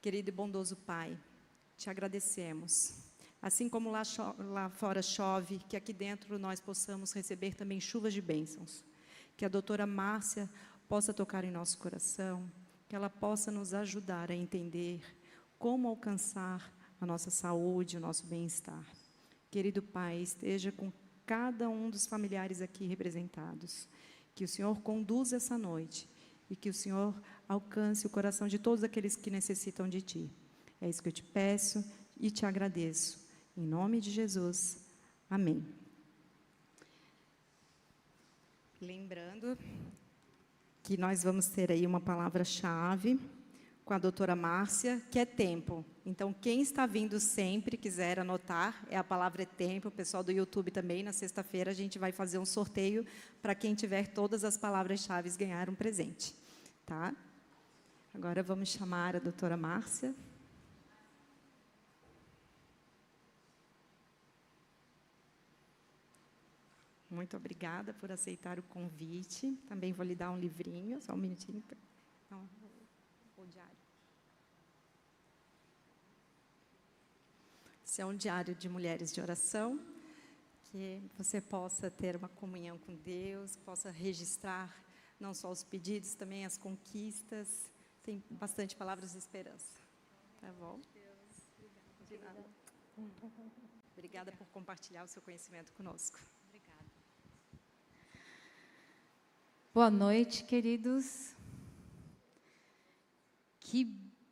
Querido e bondoso Pai, te agradecemos. Assim como lá fora chove, que aqui dentro nós possamos receber também chuvas de bênçãos. Que a doutora Márcia possa tocar em nosso coração, que ela possa nos ajudar a entender como alcançar a nossa saúde, o nosso bem-estar. Querido Pai, esteja com cada um dos familiares aqui representados. Que o Senhor conduza essa noite e que o Senhor alcance o coração de todos aqueles que necessitam de Ti. É isso que eu te peço e te agradeço. Em nome de Jesus. Amém. Lembrando que nós vamos ter aí uma palavra-chave com a doutora Márcia, que é tempo. Então, quem está vindo sempre, quiser anotar, a palavra é tempo. O pessoal do YouTube também, na sexta-feira, a gente vai fazer um sorteio para quem tiver todas as palavras-chave ganhar um presente. Tá? Agora, vamos chamar a doutora Márcia. Muito obrigada por aceitar o convite. Também vou lhe dar um livrinho, só um minutinho. Não, o diário. Esse é um diário de mulheres de oração, que você possa ter uma comunhão com Deus, possa registrar não só os pedidos, também as conquistas. Tem bastante palavras de esperança. Tá bom? Obrigada. Obrigada por compartilhar o seu conhecimento conosco. Boa noite, queridos. Que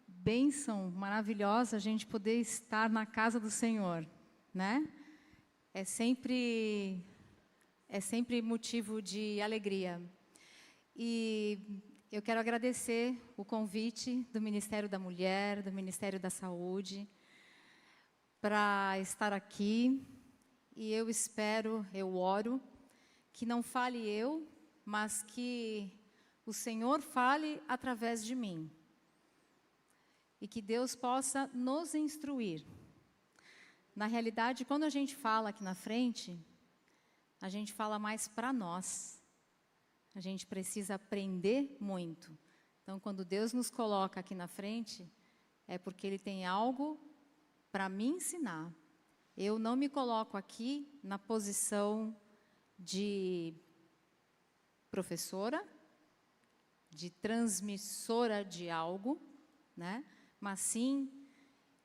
bênção maravilhosa a gente poder estar na casa do Senhor, né? É sempre motivo de alegria. E eu quero agradecer o convite do Ministério da Mulher, do Ministério da Saúde, para estar aqui. E eu espero, eu oro, que não fale eu, mas que o Senhor fale através de mim. E que Deus possa nos instruir. Na realidade, quando a gente fala aqui na frente, a gente fala mais para nós. A gente precisa aprender muito. Então, quando Deus nos coloca aqui na frente, é porque Ele tem algo para me ensinar. Eu não me coloco aqui na posição de professora, de transmissora de algo, né? Mas sim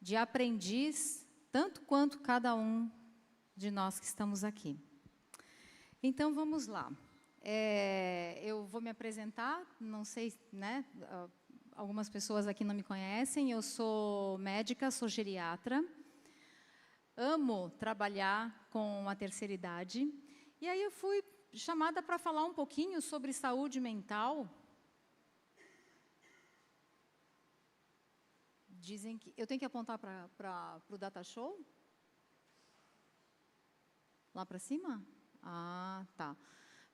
de aprendiz, tanto quanto cada um de nós que estamos aqui. Então, vamos lá. Eu vou me apresentar, não sei, né? Algumas pessoas aqui não me conhecem, eu sou médica, sou geriatra, amo trabalhar com a terceira idade, e aí eu fui chamada para falar um pouquinho sobre saúde mental. Dizem que... Eu tenho que apontar para o data show? Lá para cima? Ah, tá.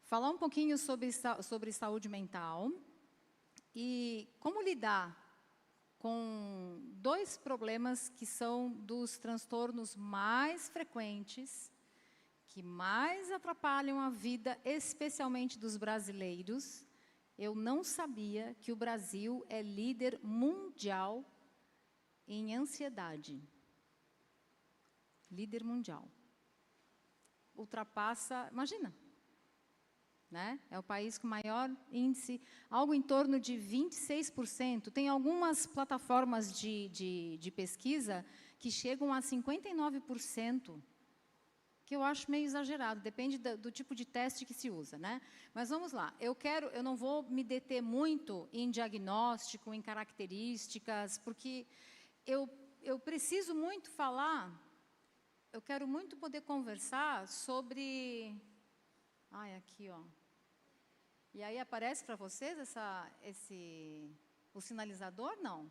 Falar um pouquinho sobre saúde mental e como lidar com dois problemas que são dos transtornos mais frequentes, que mais atrapalham a vida, especialmente dos brasileiros. Eu não sabia que o Brasil é líder mundial em ansiedade. Líder mundial. Ultrapassa, imagina, né? É o país com maior índice, algo em torno de 26%. Tem algumas plataformas de pesquisa que chegam a 59%, que eu acho meio exagerado, depende do tipo de teste que se usa, né? Mas vamos lá, eu não vou me deter muito em diagnóstico, em características, porque eu preciso muito falar, eu quero muito poder conversar sobre... Ai, aqui, ó. E aí aparece para vocês o sinalizador? Não.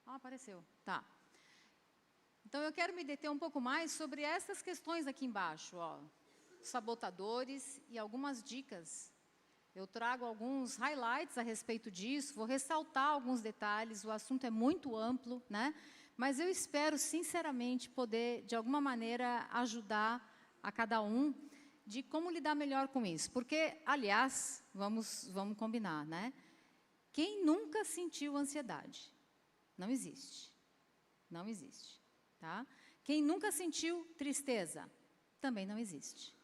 Ah, apareceu. Tá. Então, eu quero me deter um pouco mais sobre essas questões aqui embaixo, ó. Sabotadores e algumas dicas. Eu trago alguns highlights a respeito disso, vou ressaltar alguns detalhes, o assunto é muito amplo, né? Mas eu espero, sinceramente, poder, de alguma maneira, ajudar a cada um de como lidar melhor com isso. Porque, aliás, vamos combinar, né? Quem nunca sentiu ansiedade? Não existe. Não existe. Tá? Quem nunca sentiu tristeza? Também não existe.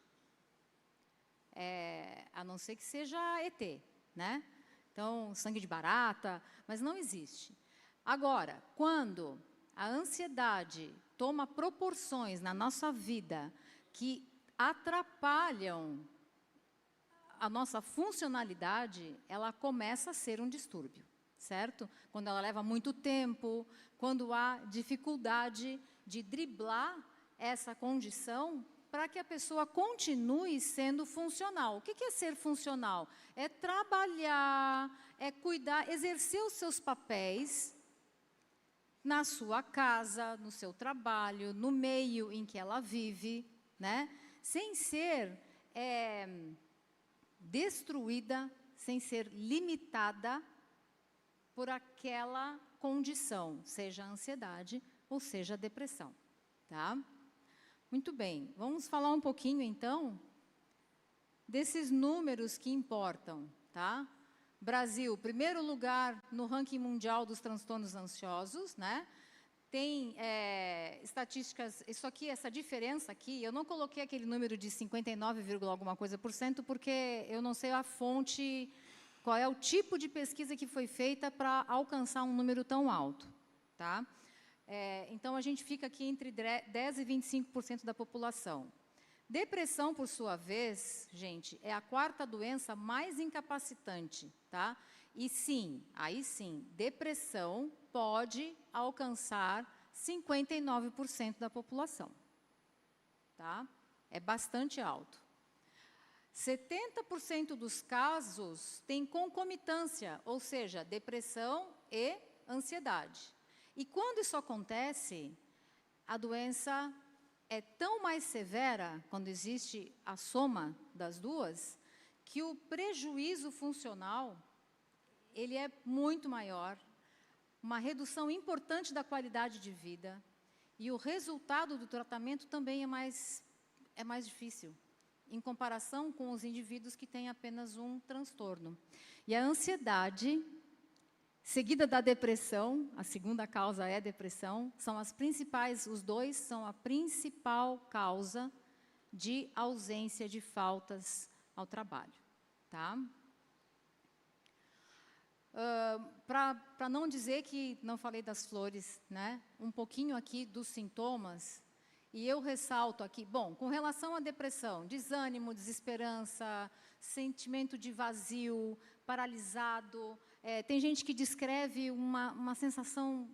A não ser que seja ET, né? Então, sangue de barata, mas não existe. Agora, quando a ansiedade toma proporções na nossa vida que atrapalham a nossa funcionalidade, ela começa a ser um distúrbio, certo? Quando ela leva muito tempo, quando há dificuldade de driblar essa condição para que a pessoa continue sendo funcional. O que é ser funcional? É trabalhar, é cuidar, exercer os seus papéis na sua casa, no seu trabalho, no meio em que ela vive, né? Sem ser destruída, sem ser limitada por aquela condição, seja a ansiedade ou seja a depressão, tá? Muito bem, vamos falar um pouquinho, então, desses números que importam, tá? Brasil, primeiro lugar no ranking mundial dos transtornos ansiosos, né? Tem estatísticas, isso aqui, essa diferença aqui, eu não coloquei aquele número de 59, alguma coisa por cento, porque eu não sei a fonte, qual é o tipo de pesquisa que foi feita para alcançar um número tão alto, tá? Então, a gente fica aqui entre 10% e 25% da população. Depressão, por sua vez, gente, é a quarta doença mais incapacitante, tá? E sim, aí sim, depressão pode alcançar 59% da população, tá? É bastante alto. 70% dos casos têm concomitância, ou seja, depressão e ansiedade. E quando isso acontece, a doença é tão mais severa, quando existe a soma das duas, que o prejuízo funcional, ele é muito maior, uma redução importante da qualidade de vida, e o resultado do tratamento também é mais difícil, em comparação com os indivíduos que têm apenas um transtorno. E a ansiedade, seguida da depressão, a segunda causa é a depressão, são as principais, os dois são a principal causa de ausência de faltas ao trabalho, tá? Para não dizer que não falei das flores, né? Um pouquinho aqui dos sintomas, e eu ressalto aqui, bom, com relação à depressão, desânimo, desesperança, sentimento de vazio, paralisado, tem gente que descreve uma sensação,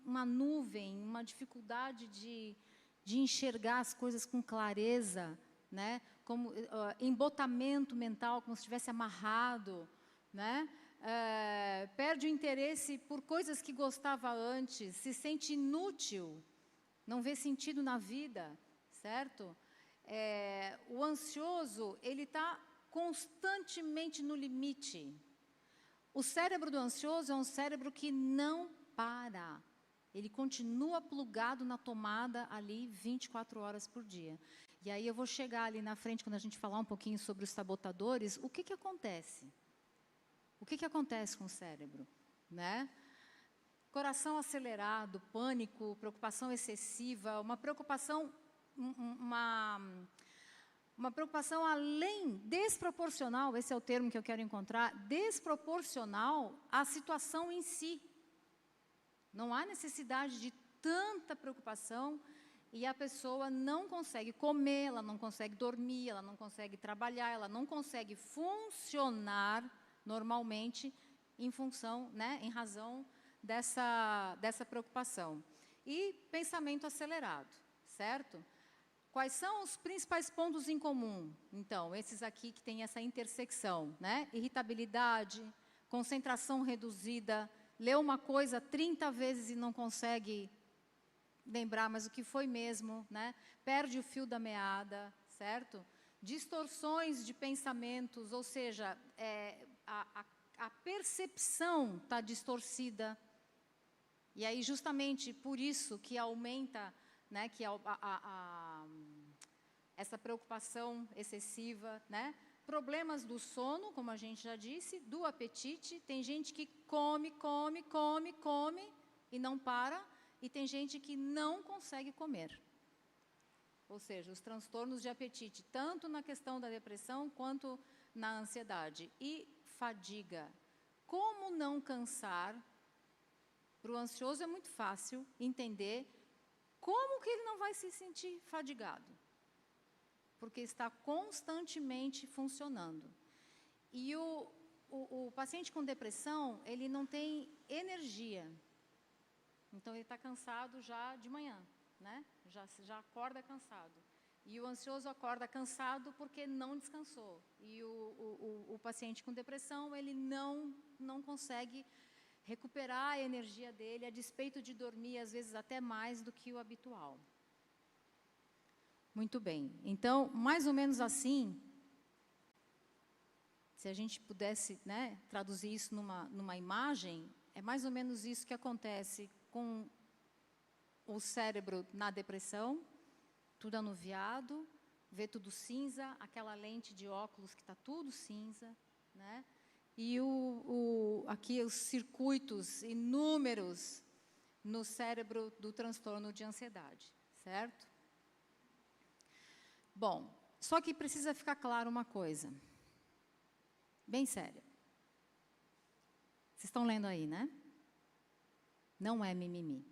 uma nuvem, uma dificuldade de enxergar as coisas com clareza, né? Como embotamento mental, como se estivesse amarrado, né? Perde o interesse por coisas que gostava antes, se sente inútil, não vê sentido na vida, certo? O ansioso, ele está constantemente no limite. O cérebro do ansioso é um cérebro que não para. Ele continua plugado na tomada ali 24 horas por dia. E aí eu vou chegar ali na frente, quando a gente falar um pouquinho sobre os sabotadores, o que acontece? O que acontece com o cérebro, né? Coração acelerado, pânico, preocupação excessiva, uma preocupação além, desproporcional, esse é o termo que eu quero encontrar, desproporcional à situação em si. Não há necessidade de tanta preocupação e a pessoa não consegue comer, ela não consegue dormir, ela não consegue trabalhar, ela não consegue funcionar normalmente em função, né, em razão dessa preocupação. E pensamento acelerado, certo? Quais são os principais pontos em comum? Então, esses aqui que têm essa intersecção, né? Irritabilidade, concentração reduzida, lê uma coisa 30 vezes e não consegue lembrar, mas o que foi mesmo, né? Perde o fio da meada, certo? Distorções de pensamentos, ou seja, a percepção está distorcida. E aí, justamente por isso que aumenta, né, que essa preocupação excessiva, né? problemas do sono, como a gente já disse, do apetite. Tem gente que come e não para, e tem gente que não consegue comer. Ou seja, os transtornos de apetite, tanto na questão da depressão quanto na ansiedade. E fadiga. Como não cansar? Para o ansioso é muito fácil entender como que ele não vai se sentir fadigado. Porque está constantemente funcionando. E o paciente com depressão, ele não tem energia. Então, ele está cansado já de manhã, né? Já acorda cansado. E o ansioso acorda cansado porque não descansou. E o paciente com depressão, ele não consegue recuperar a energia dele, a despeito de dormir, às vezes, até mais do que o habitual. Muito bem. Então, mais ou menos assim, se a gente pudesse, né, traduzir isso numa imagem, é mais ou menos isso que acontece com o cérebro na depressão, tudo anuviado, vê tudo cinza, aquela lente de óculos que está tudo cinza, né? E aqui os circuitos inúmeros no cérebro do transtorno de ansiedade, certo? Bom, só que precisa ficar claro uma coisa, bem séria. Vocês estão lendo aí, né? Não é mimimi.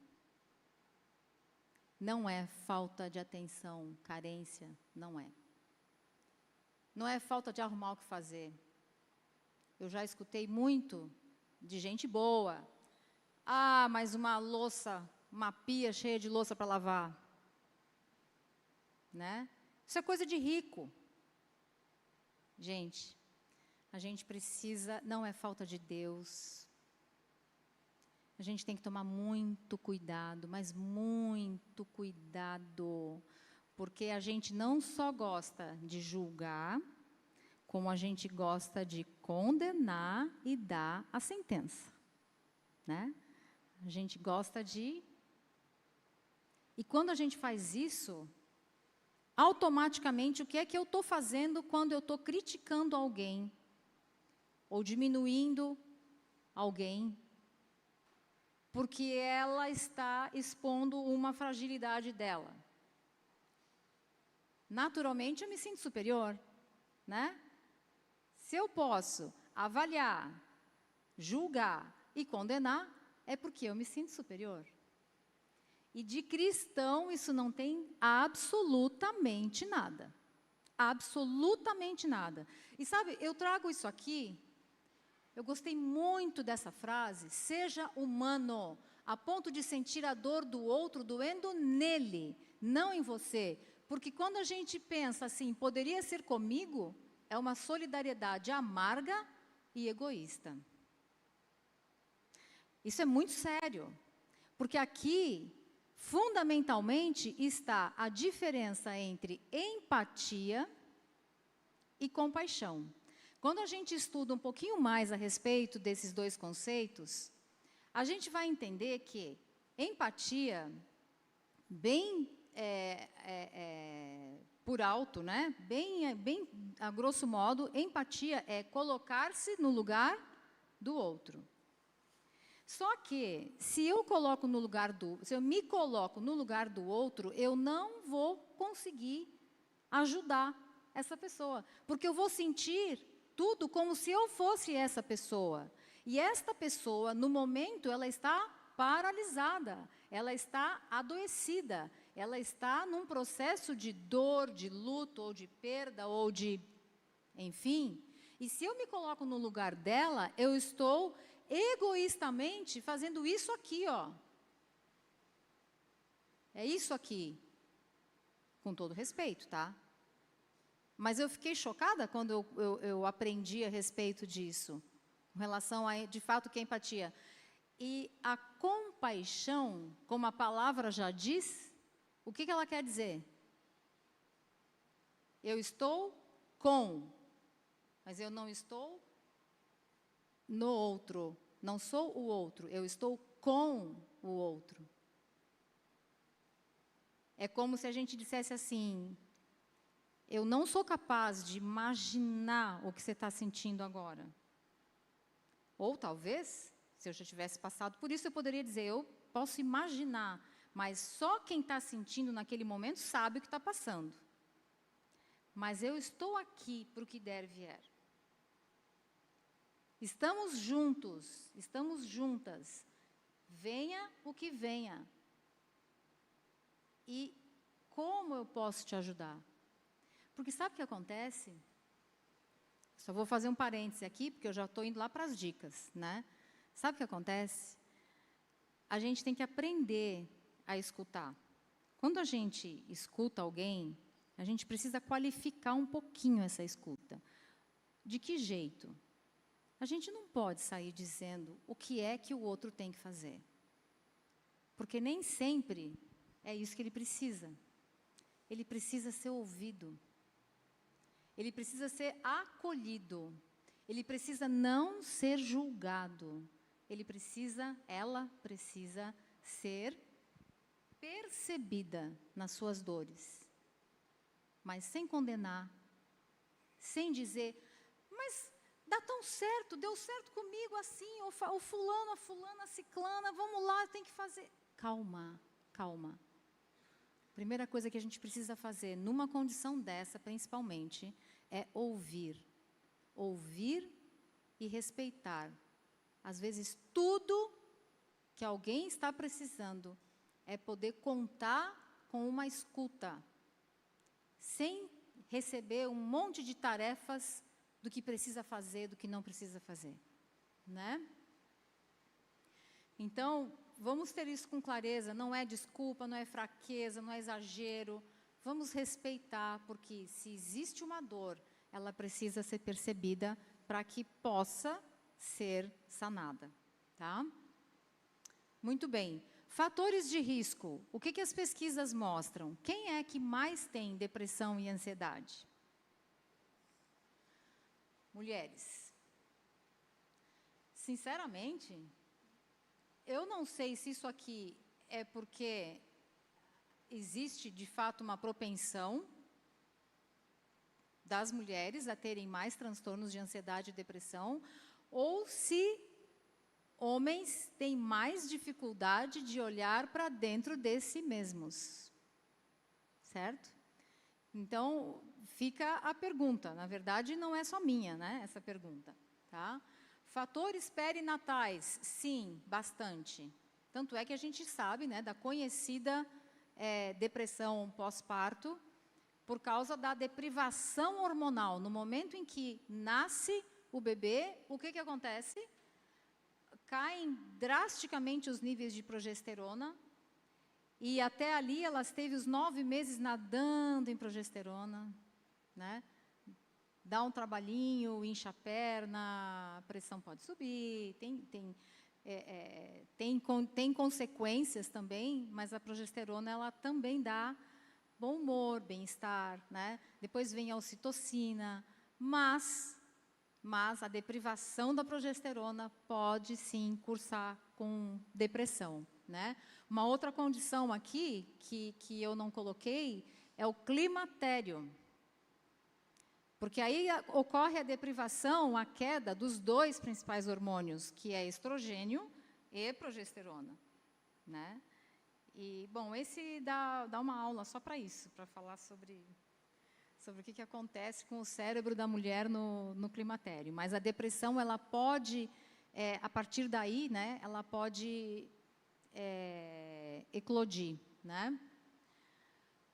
Não é falta de atenção, carência, não é. Não é falta de arrumar o que fazer. Eu já escutei muito de gente boa. Ah, mas uma louça, uma pia cheia de louça para lavar. Né? Isso é coisa de rico. Gente, a gente precisa, não é falta de Deus. A gente tem que tomar muito cuidado, mas muito cuidado, porque a gente não só gosta de julgar, como a gente gosta de condenar e dar a sentença, né? A gente gosta de... E quando a gente faz isso, automaticamente, o que é que eu estou fazendo quando eu estou criticando alguém? Ou diminuindo alguém? Porque ela está expondo uma fragilidade dela. Naturalmente, eu me sinto superior, né? Se eu posso avaliar, julgar e condenar, é porque eu me sinto superior. E de cristão, isso não tem absolutamente nada. Absolutamente nada. E sabe, eu trago isso aqui... Eu gostei muito dessa frase, seja humano, a ponto de sentir a dor do outro doendo nele, não em você. Porque quando a gente pensa assim, poderia ser comigo, é uma solidariedade amarga e egoísta. Isso é muito sério, porque aqui, fundamentalmente, está a diferença entre empatia e compaixão. Quando a gente estuda um pouquinho mais a respeito desses dois conceitos, a gente vai entender que empatia, bem por alto, né? bem a grosso modo, empatia é colocar-se no lugar do outro. Só que, se eu me coloco no lugar do outro, eu não vou conseguir ajudar essa pessoa, porque eu vou sentir tudo como se eu fosse essa pessoa. E esta pessoa, no momento, ela está paralisada, ela está adoecida, ela está num processo de dor, de luto, ou de perda, ou de... enfim. E se eu me coloco no lugar dela, eu estou egoístamente fazendo isso aqui, ó. É isso aqui. Com todo respeito, tá? Mas eu fiquei chocada quando eu aprendi a respeito disso, com relação a, de fato, que é empatia. E a compaixão, como a palavra já diz, o que ela quer dizer? Eu estou com, mas eu não estou no outro. Não sou o outro, eu estou com o outro. É como se a gente dissesse assim... eu não sou capaz de imaginar o que você está sentindo agora. Ou talvez, se eu já tivesse passado por isso, eu poderia dizer, eu posso imaginar, mas só quem está sentindo naquele momento sabe o que está passando. Mas eu estou aqui para o que der e vier. Estamos juntos, estamos juntas. Venha o que venha. E como eu posso te ajudar? Porque sabe o que acontece? Só vou fazer um parêntese aqui, porque eu já estou indo lá para as dicas, né? Sabe o que acontece? A gente tem que aprender a escutar. Quando a gente escuta alguém, a gente precisa qualificar um pouquinho essa escuta. De que jeito? A gente não pode sair dizendo o que é que o outro tem que fazer. Porque nem sempre é isso que ele precisa. Ele precisa ser ouvido. Ele precisa ser acolhido. Ele precisa não ser julgado. Ela precisa ser percebida nas suas dores. Mas sem condenar, sem dizer, mas dá tão certo, deu certo comigo assim, o fulano, a fulana, a ciclana, vamos lá, tem que fazer. Calma, calma. Primeira coisa que a gente precisa fazer, numa condição dessa, principalmente, é ouvir. Ouvir e respeitar. Às vezes, tudo que alguém está precisando é poder contar com uma escuta, sem receber um monte de tarefas do que precisa fazer, do que não precisa fazer, né? Então, vamos ter isso com clareza, não é desculpa, não é fraqueza, não é exagero. Vamos respeitar, porque se existe uma dor, ela precisa ser percebida para que possa ser sanada, tá? Muito bem. Fatores de risco. O que as pesquisas mostram? Quem é que mais tem depressão e ansiedade? Mulheres. Sinceramente, eu não sei se isso aqui é porque existe, de fato, uma propensão das mulheres a terem mais transtornos de ansiedade e depressão, ou se homens têm mais dificuldade de olhar para dentro de si mesmos. Certo? Então, fica a pergunta. Na verdade, não é só minha, né, essa pergunta. Tá? Fatores perinatais, sim, bastante. Tanto é que a gente sabe, né, da conhecida depressão pós-parto, por causa da deprivação hormonal. No momento em que nasce o bebê, o que acontece? Caem drasticamente os níveis de progesterona, e até ali ela esteve os 9 meses nadando em progesterona, né? Dá um trabalhinho, incha a perna, a pressão pode subir, tem consequências também, mas a progesterona ela também dá bom humor, bem-estar, né? Depois vem a ocitocina, mas a deprivação da progesterona pode sim cursar com depressão, né? Uma outra condição aqui que eu não coloquei é o climatério. Porque aí ocorre a deprivação, a queda dos 2 principais hormônios, que é estrogênio e progesterona, né? E, bom, esse dá uma aula só para isso, para falar sobre o que acontece com o cérebro da mulher no climatério. Mas a depressão, ela pode, a partir daí, né, ela pode eclodir, né?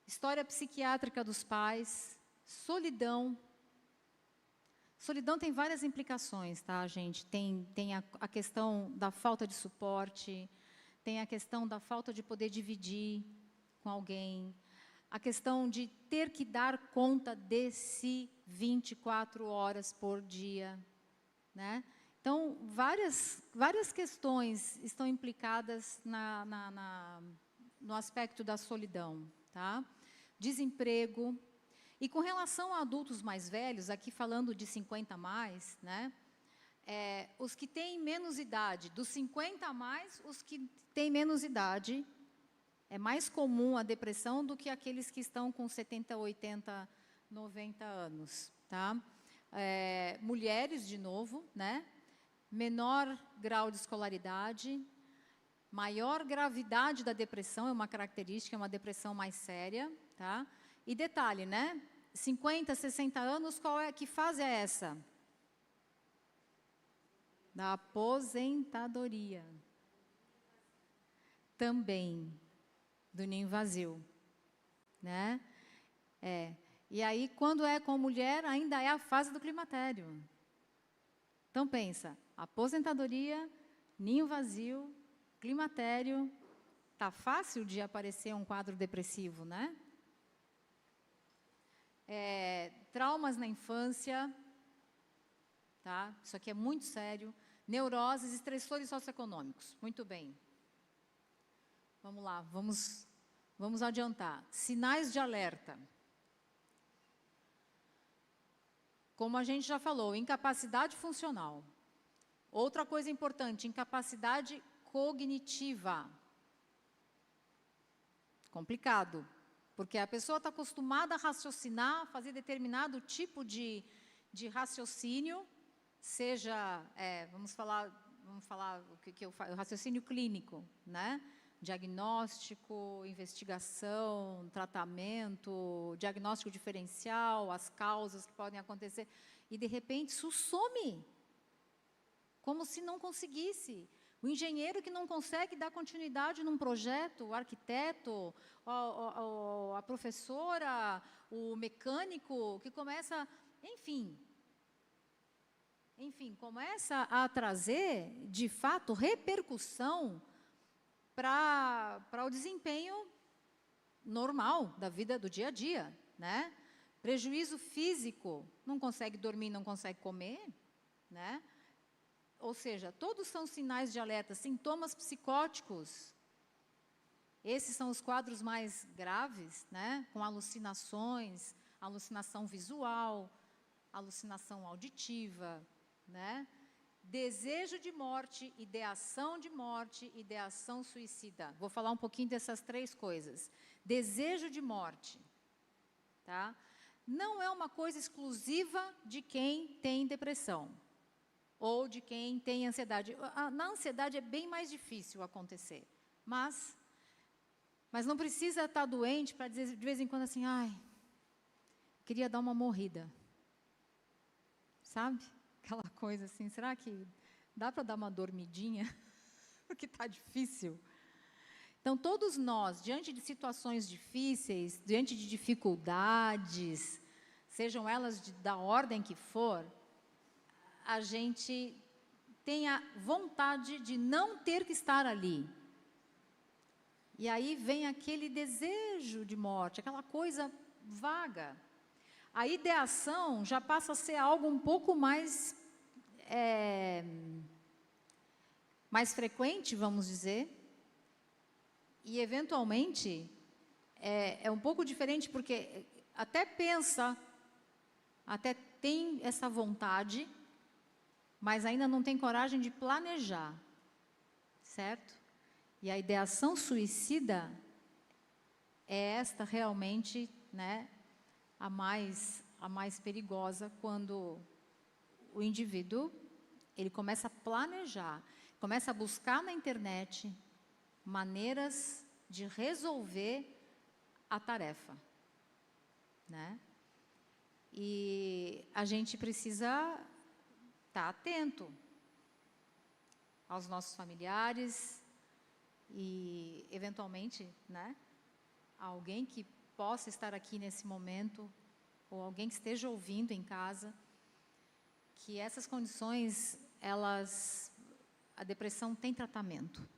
História psiquiátrica dos pais, solidão. Solidão tem várias implicações, tá, gente? Tem a questão da falta de suporte, tem a questão da falta de poder dividir com alguém, a questão de ter que dar conta de si 24 horas por dia, né? Então, várias questões estão implicadas no aspecto da solidão, tá? Desemprego. E com relação a adultos mais velhos, aqui falando de 50 a mais, né? Os que têm menos idade, dos 50 a mais, os que têm menos idade, é mais comum a depressão do que aqueles que estão com 70, 80 90 anos, tá? Mulheres, de novo, né? Menor grau de escolaridade, maior gravidade da depressão, é uma característica, é uma depressão mais séria, tá? E detalhe, né? 50, 60 anos, que fase é essa? Da aposentadoria. Também, do ninho vazio, né? E aí, quando é com mulher, ainda é a fase do climatério. Então, pensa, aposentadoria, ninho vazio, climatério, tá fácil de aparecer um quadro depressivo, né? Traumas na infância, tá? Isso aqui é muito sério. Neuroses, estressores socioeconômicos. Muito bem. Vamos lá, vamos adiantar. Sinais de alerta. Como a gente já falou, incapacidade funcional. Outra coisa importante, incapacidade cognitiva. Complicado, porque a pessoa está acostumada a raciocinar, fazer determinado tipo de raciocínio, seja, vamos falar o que eu falo, raciocínio clínico, né? Diagnóstico, investigação, tratamento, diagnóstico diferencial, as causas que podem acontecer, e de repente isso some, como se não conseguisse. O engenheiro que não consegue dar continuidade num projeto, o arquiteto, a professora, o mecânico, que começa, enfim, começa a trazer, de fato, repercussão para o desempenho normal da vida do dia a dia, né? Prejuízo físico, não consegue dormir, não consegue comer, né? Ou seja, todos são sinais de alerta, sintomas psicóticos. Esses são os quadros mais graves, né? Com alucinações, alucinação visual, alucinação auditiva, né? Desejo de morte, ideação suicida. Vou falar um pouquinho dessas três coisas. Desejo de morte, tá? Não é uma coisa exclusiva de quem tem depressão ou de quem tem ansiedade. Na ansiedade é bem mais difícil acontecer, mas não precisa estar doente para dizer de vez em quando assim, ai, queria dar uma morrida, sabe? Aquela coisa assim, será que dá para dar uma dormidinha? Porque está difícil. Então, todos nós, diante de situações difíceis, diante de dificuldades, sejam elas da ordem que for, a gente tem a vontade de não ter que estar ali. E aí vem aquele desejo de morte, aquela coisa vaga. A ideação já passa a ser algo um pouco mais frequente, vamos dizer, e eventualmente é um pouco diferente, porque até pensa, até tem essa vontade, mas ainda não tem coragem de planejar, certo? E a ideação suicida é esta realmente, né, a mais perigosa, quando o indivíduo, ele começa a planejar, começa a buscar na internet maneiras de resolver a tarefa, né? E a gente precisa estar atento aos nossos familiares e, eventualmente, né, alguém que possa estar aqui nesse momento, ou alguém que esteja ouvindo em casa, que essas condições, a depressão tem tratamento.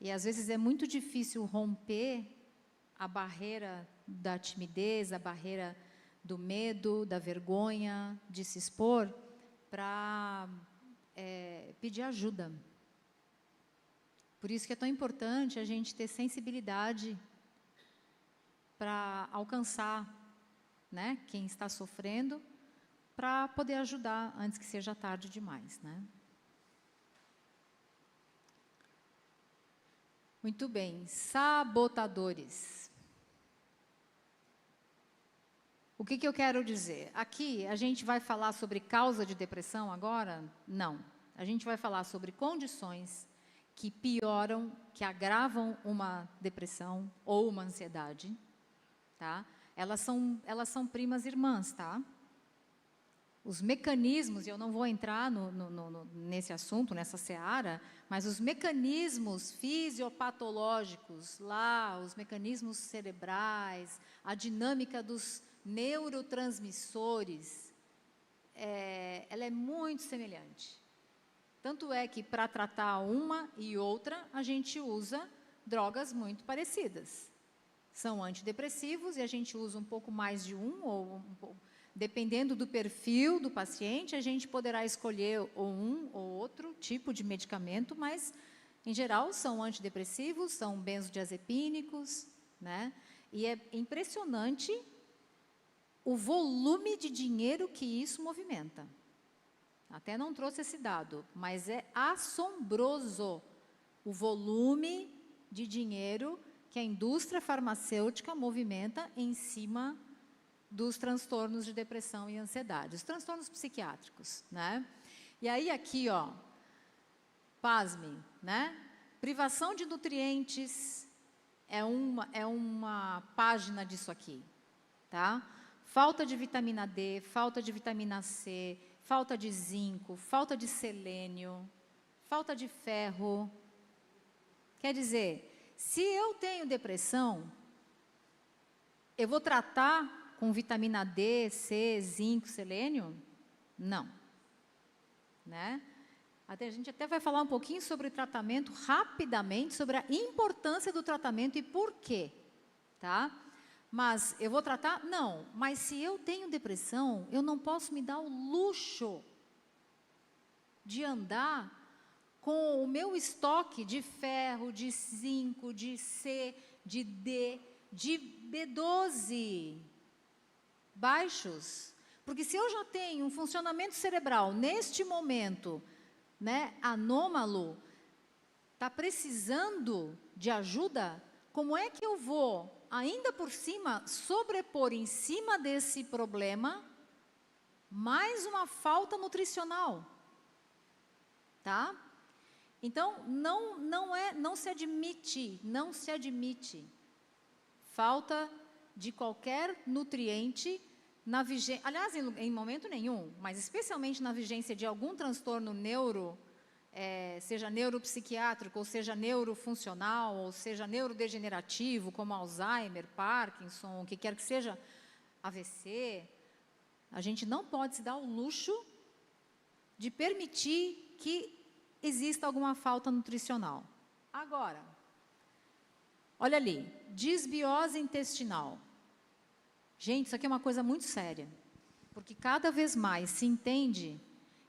E às vezes é muito difícil romper a barreira da timidez, a barreira do medo, da vergonha, de se expor, para pedir ajuda. Por isso que é tão importante a gente ter sensibilidade para alcançar, né, quem está sofrendo, para poder ajudar antes que seja tarde demais, né? Muito bem, sabotadores. O que eu quero dizer? Aqui, a gente vai falar sobre causa de depressão agora? Não. A gente vai falar sobre condições que pioram, que agravam uma depressão ou uma ansiedade, tá? Elas são primas irmãs, tá? Os mecanismos, e eu não vou entrar nesse assunto, nessa seara, mas os mecanismos fisiopatológicos lá, os mecanismos cerebrais, a dinâmica dos neurotransmissores, ela é muito semelhante. Tanto é que para tratar uma e outra, a gente usa drogas muito parecidas. São antidepressivos e a gente usa um pouco mais de dependendo do perfil do paciente, a gente poderá escolher ou um ou outro tipo de medicamento, mas, em geral, são antidepressivos, são benzodiazepínicos, né? E é impressionante o volume de dinheiro que isso movimenta. Até não trouxe esse dado, mas é assombroso o volume de dinheiro que a indústria farmacêutica movimenta em cima dos transtornos de depressão e ansiedade, os transtornos psiquiátricos, né? E aí aqui, ó, pasme, né? Privação de nutrientes é uma página disso aqui, tá? Falta de vitamina D, falta de vitamina C, falta de zinco, falta de selênio, falta de ferro. Quer dizer, se eu tenho depressão, eu vou tratar com vitamina D, C, zinco, selênio? Não. Né? A gente até vai falar um pouquinho sobre o tratamento, rapidamente, sobre a importância do tratamento e por quê. Tá? Mas eu vou tratar? Não. Mas se eu tenho depressão, eu não posso me dar o luxo de andar com o meu estoque de ferro, de zinco, de C, de D, de B12 baixos. Porque se eu já tenho um funcionamento cerebral neste momento, né, anômalo, está precisando de ajuda, como é que eu vou, ainda por cima, sobrepor em cima desse problema mais uma falta nutricional? Tá? Então, não se admite falta de qualquer nutriente na vigência, aliás, em momento nenhum, mas especialmente na vigência de algum transtorno seja neuropsiquiátrico, ou seja neurofuncional, ou seja neurodegenerativo, como Alzheimer, Parkinson, o que quer que seja, AVC, a gente não pode se dar o luxo de permitir que exista alguma falta nutricional. Agora, olha ali, disbiose intestinal. Gente, isso aqui é uma coisa muito séria, porque cada vez mais se entende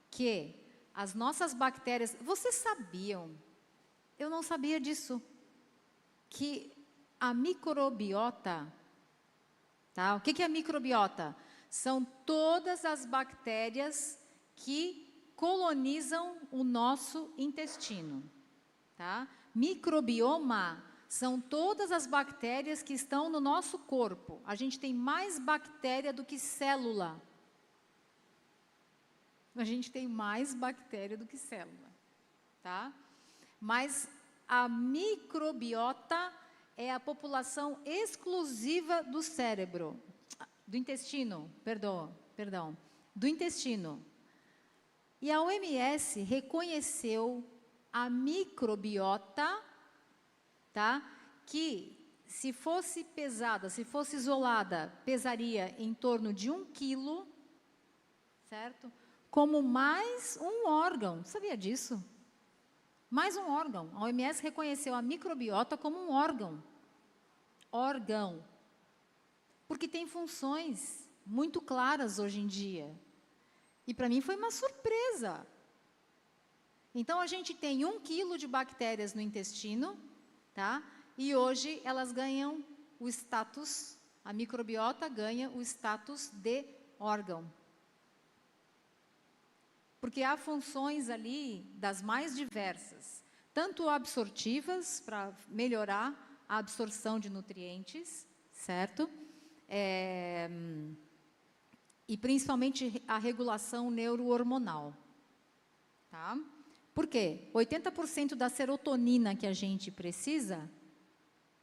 que as nossas bactérias... Vocês sabiam, eu não sabia disso, que a microbiota, tá? O que é a microbiota? São todas as bactérias que colonizam o nosso intestino, tá? Microbioma são todas as bactérias que estão no nosso corpo. A gente tem mais bactéria do que célula. A gente tem mais bactéria do que célula, tá? Mas a microbiota é a população exclusiva do cérebro, do intestino, perdão, do intestino. E a OMS reconheceu a microbiota, tá? Que se fosse pesada, se fosse isolada, pesaria em torno de 1 quilo, certo? Como mais um órgão. Sabia disso? Mais um órgão. A OMS reconheceu a microbiota como um órgão. Órgão. Porque tem funções muito claras hoje em dia. E para mim foi uma surpresa. Então, a gente tem 1 quilo de bactérias no intestino, tá? E hoje elas ganham o status, a microbiota ganha o status de órgão. Porque há funções ali das mais diversas, tanto absortivas, para melhorar a absorção de nutrientes, certo? e principalmente a regulação neurohormonal. Tá? Por quê? 80% da serotonina que a gente precisa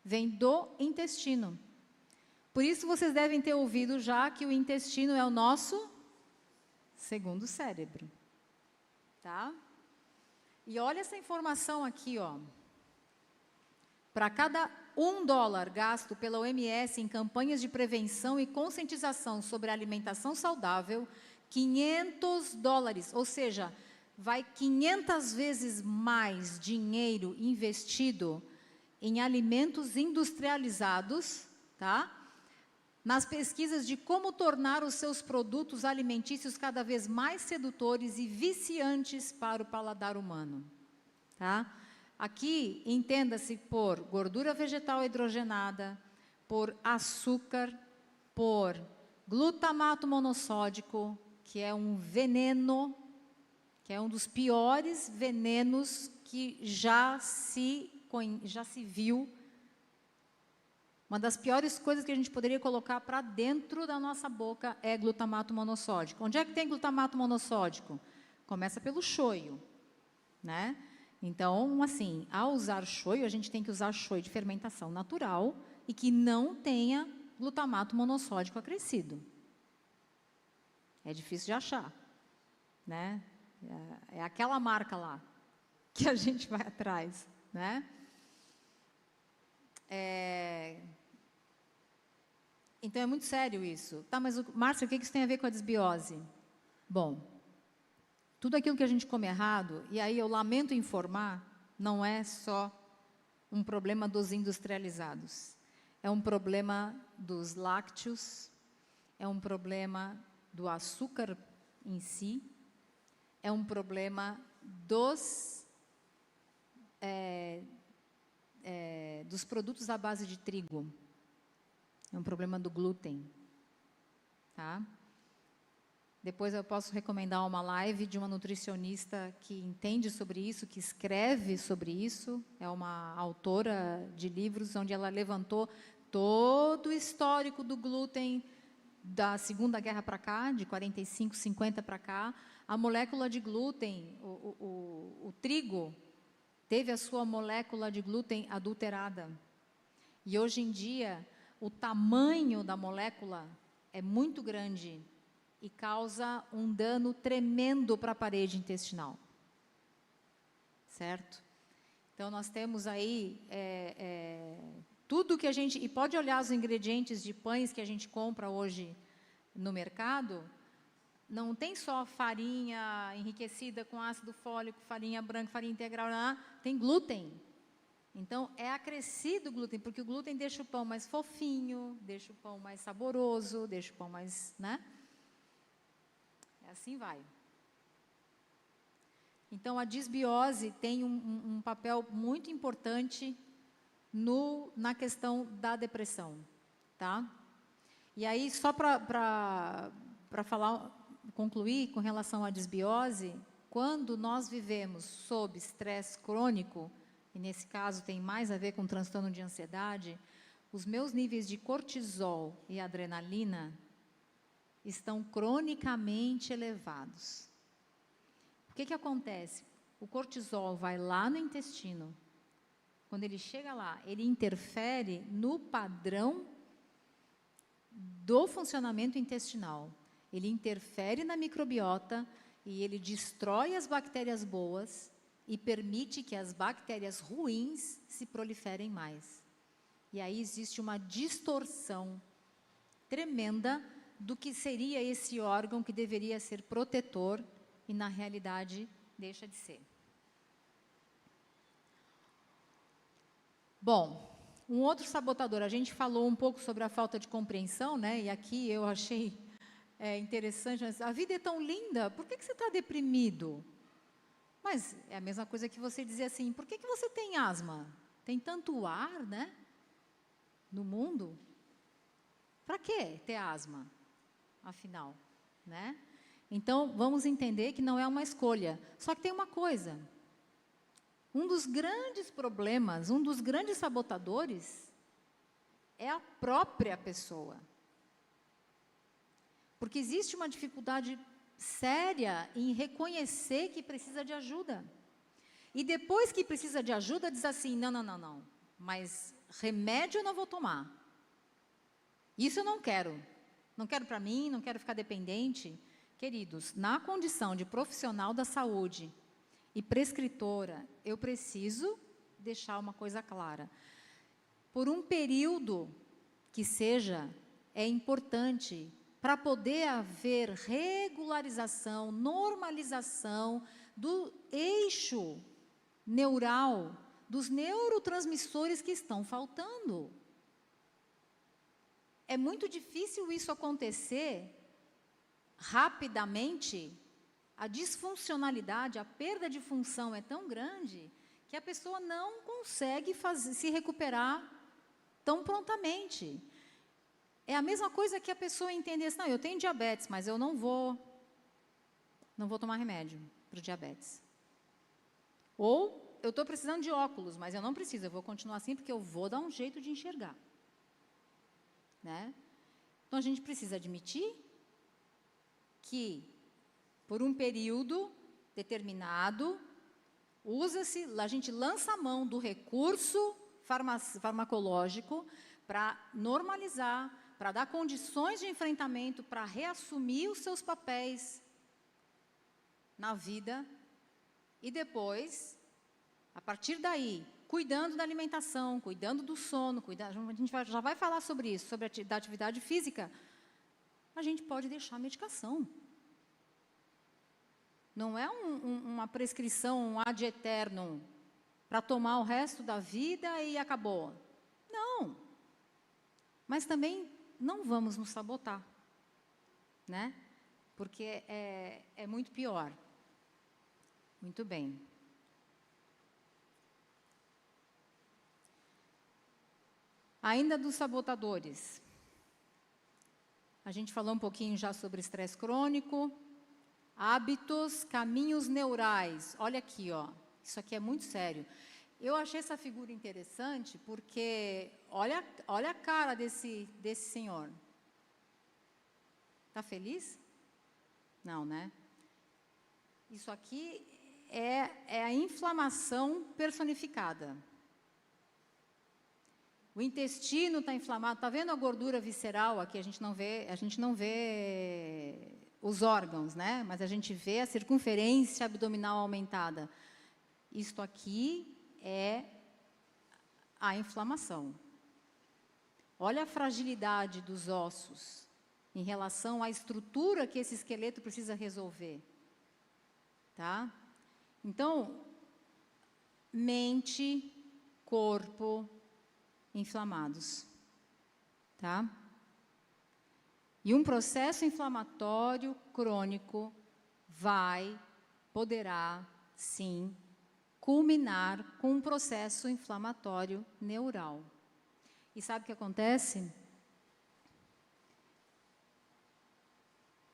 vem do intestino. Por isso vocês devem ter ouvido já que o intestino é o nosso segundo cérebro. Tá? E olha essa informação aqui, ó. Para cada $1 gasto pela OMS em campanhas de prevenção e conscientização sobre a alimentação saudável, $500, ou seja, vai 500 vezes mais dinheiro investido em alimentos industrializados, tá? Nas pesquisas de como tornar os seus produtos alimentícios cada vez mais sedutores e viciantes para o paladar humano. Tá? Aqui, entenda-se por gordura vegetal hidrogenada, por açúcar, por glutamato monossódico, que é um veneno, que é um dos piores venenos que já se viu. Uma das piores coisas que a gente poderia colocar para dentro da nossa boca é glutamato monossódico. Onde é que tem glutamato monossódico? Começa pelo shoyu, né? Então, assim, ao usar shoyu, a gente tem que usar shoyu de fermentação natural e que não tenha glutamato monossódico acrescido. É difícil de achar, né? É aquela marca lá que a gente vai atrás, né? Então, é muito sério isso. Tá, mas, Márcia, o que isso tem a ver com a desbiose? Bom, tudo aquilo que a gente come errado, e aí eu lamento informar, não é só um problema dos industrializados. É um problema dos lácteos, é um problema do açúcar em si, é um problema dos produtos à base de trigo. É um problema do glúten, tá? Depois eu posso recomendar uma live de uma nutricionista que entende sobre isso, que escreve sobre isso. É uma autora de livros onde ela levantou todo o histórico do glúten da Segunda Guerra para cá, de 45, 50 para cá. A molécula de glúten, o trigo, teve a sua molécula de glúten adulterada. E hoje em dia, o tamanho da molécula é muito grande e causa um dano tremendo para a parede intestinal. Certo? Então, nós temos aí tudo que a gente... E pode olhar os ingredientes de pães que a gente compra hoje no mercado, não tem só farinha enriquecida com ácido fólico, farinha branca, farinha integral, tem glúten. Então, é acrescido o glúten, porque o glúten deixa o pão mais fofinho, deixa o pão mais saboroso, deixa o pão mais, né? Assim vai. Então, a desbiose tem um papel muito importante na questão da depressão, tá? E aí, só para concluir com relação à desbiose, quando nós vivemos sob estresse crônico, e nesse caso tem mais a ver com transtorno de ansiedade, os meus níveis de cortisol e adrenalina estão cronicamente elevados. O que acontece? O cortisol vai lá no intestino. Quando ele chega lá, ele interfere no padrão do funcionamento intestinal. Ele interfere na microbiota e ele destrói as bactérias boas e permite que as bactérias ruins se proliferem mais. E aí existe uma distorção tremenda do que seria esse órgão que deveria ser protetor e, na realidade, deixa de ser. Bom, um outro sabotador, a gente falou um pouco sobre a falta de compreensão, né? E aqui eu achei interessante, mas a vida é tão linda, por que você está deprimido? Mas é a mesma coisa que você dizer assim, por que você tem asma? Tem tanto ar, né? No mundo. Para que ter asma, afinal, né? Então, vamos entender que não é uma escolha. Só que tem uma coisa. Um dos grandes problemas, um dos grandes sabotadores é a própria pessoa. Porque existe uma dificuldade séria em reconhecer que precisa de ajuda. E depois que precisa de ajuda, diz assim, não, mas remédio eu não vou tomar. Isso eu não quero. Não quero para mim, não quero ficar dependente. Queridos, na condição de profissional da saúde e prescritora, eu preciso deixar uma coisa clara. Por um período que seja, é importante para poder haver regularização, normalização do eixo neural, dos neurotransmissores que estão faltando. É muito difícil isso acontecer rapidamente. A disfuncionalidade, a perda de função é tão grande que a pessoa não consegue se recuperar tão prontamente. É a mesma coisa que a pessoa entender assim, não, eu tenho diabetes, mas eu não vou tomar remédio para o diabetes. Ou eu estou precisando de óculos, mas eu não preciso, eu vou continuar assim porque eu vou dar um jeito de enxergar. Né? Então, a gente precisa admitir que, por um período determinado, a gente lança a mão do recurso farmacológico para normalizar, para dar condições de enfrentamento, para reassumir os seus papéis na vida e depois, a partir daí, cuidando da alimentação, cuidando do sono, a gente já vai falar sobre isso, sobre a atividade física, a gente pode deixar a medicação. Não é uma prescrição ad eternum para tomar o resto da vida e acabou. Não. Mas também não vamos nos sabotar, né? Porque é muito pior. Muito bem. Ainda dos sabotadores. A gente falou um pouquinho já sobre estresse crônico, hábitos, caminhos neurais. Olha aqui, ó. Isso aqui é muito sério. Eu achei essa figura interessante porque olha a cara desse senhor. Está feliz? Não, né? Isso aqui é a inflamação personificada. O intestino está inflamado. Está vendo a gordura visceral aqui? A gente não vê os órgãos, né? Mas a gente vê a circunferência abdominal aumentada. Isto aqui é a inflamação. Olha a fragilidade dos ossos em relação à estrutura que esse esqueleto precisa resolver. Tá? Então, mente, corpo inflamados. Tá? E um processo inflamatório crônico poderá, sim, culminar com um processo inflamatório neural. E sabe o que acontece?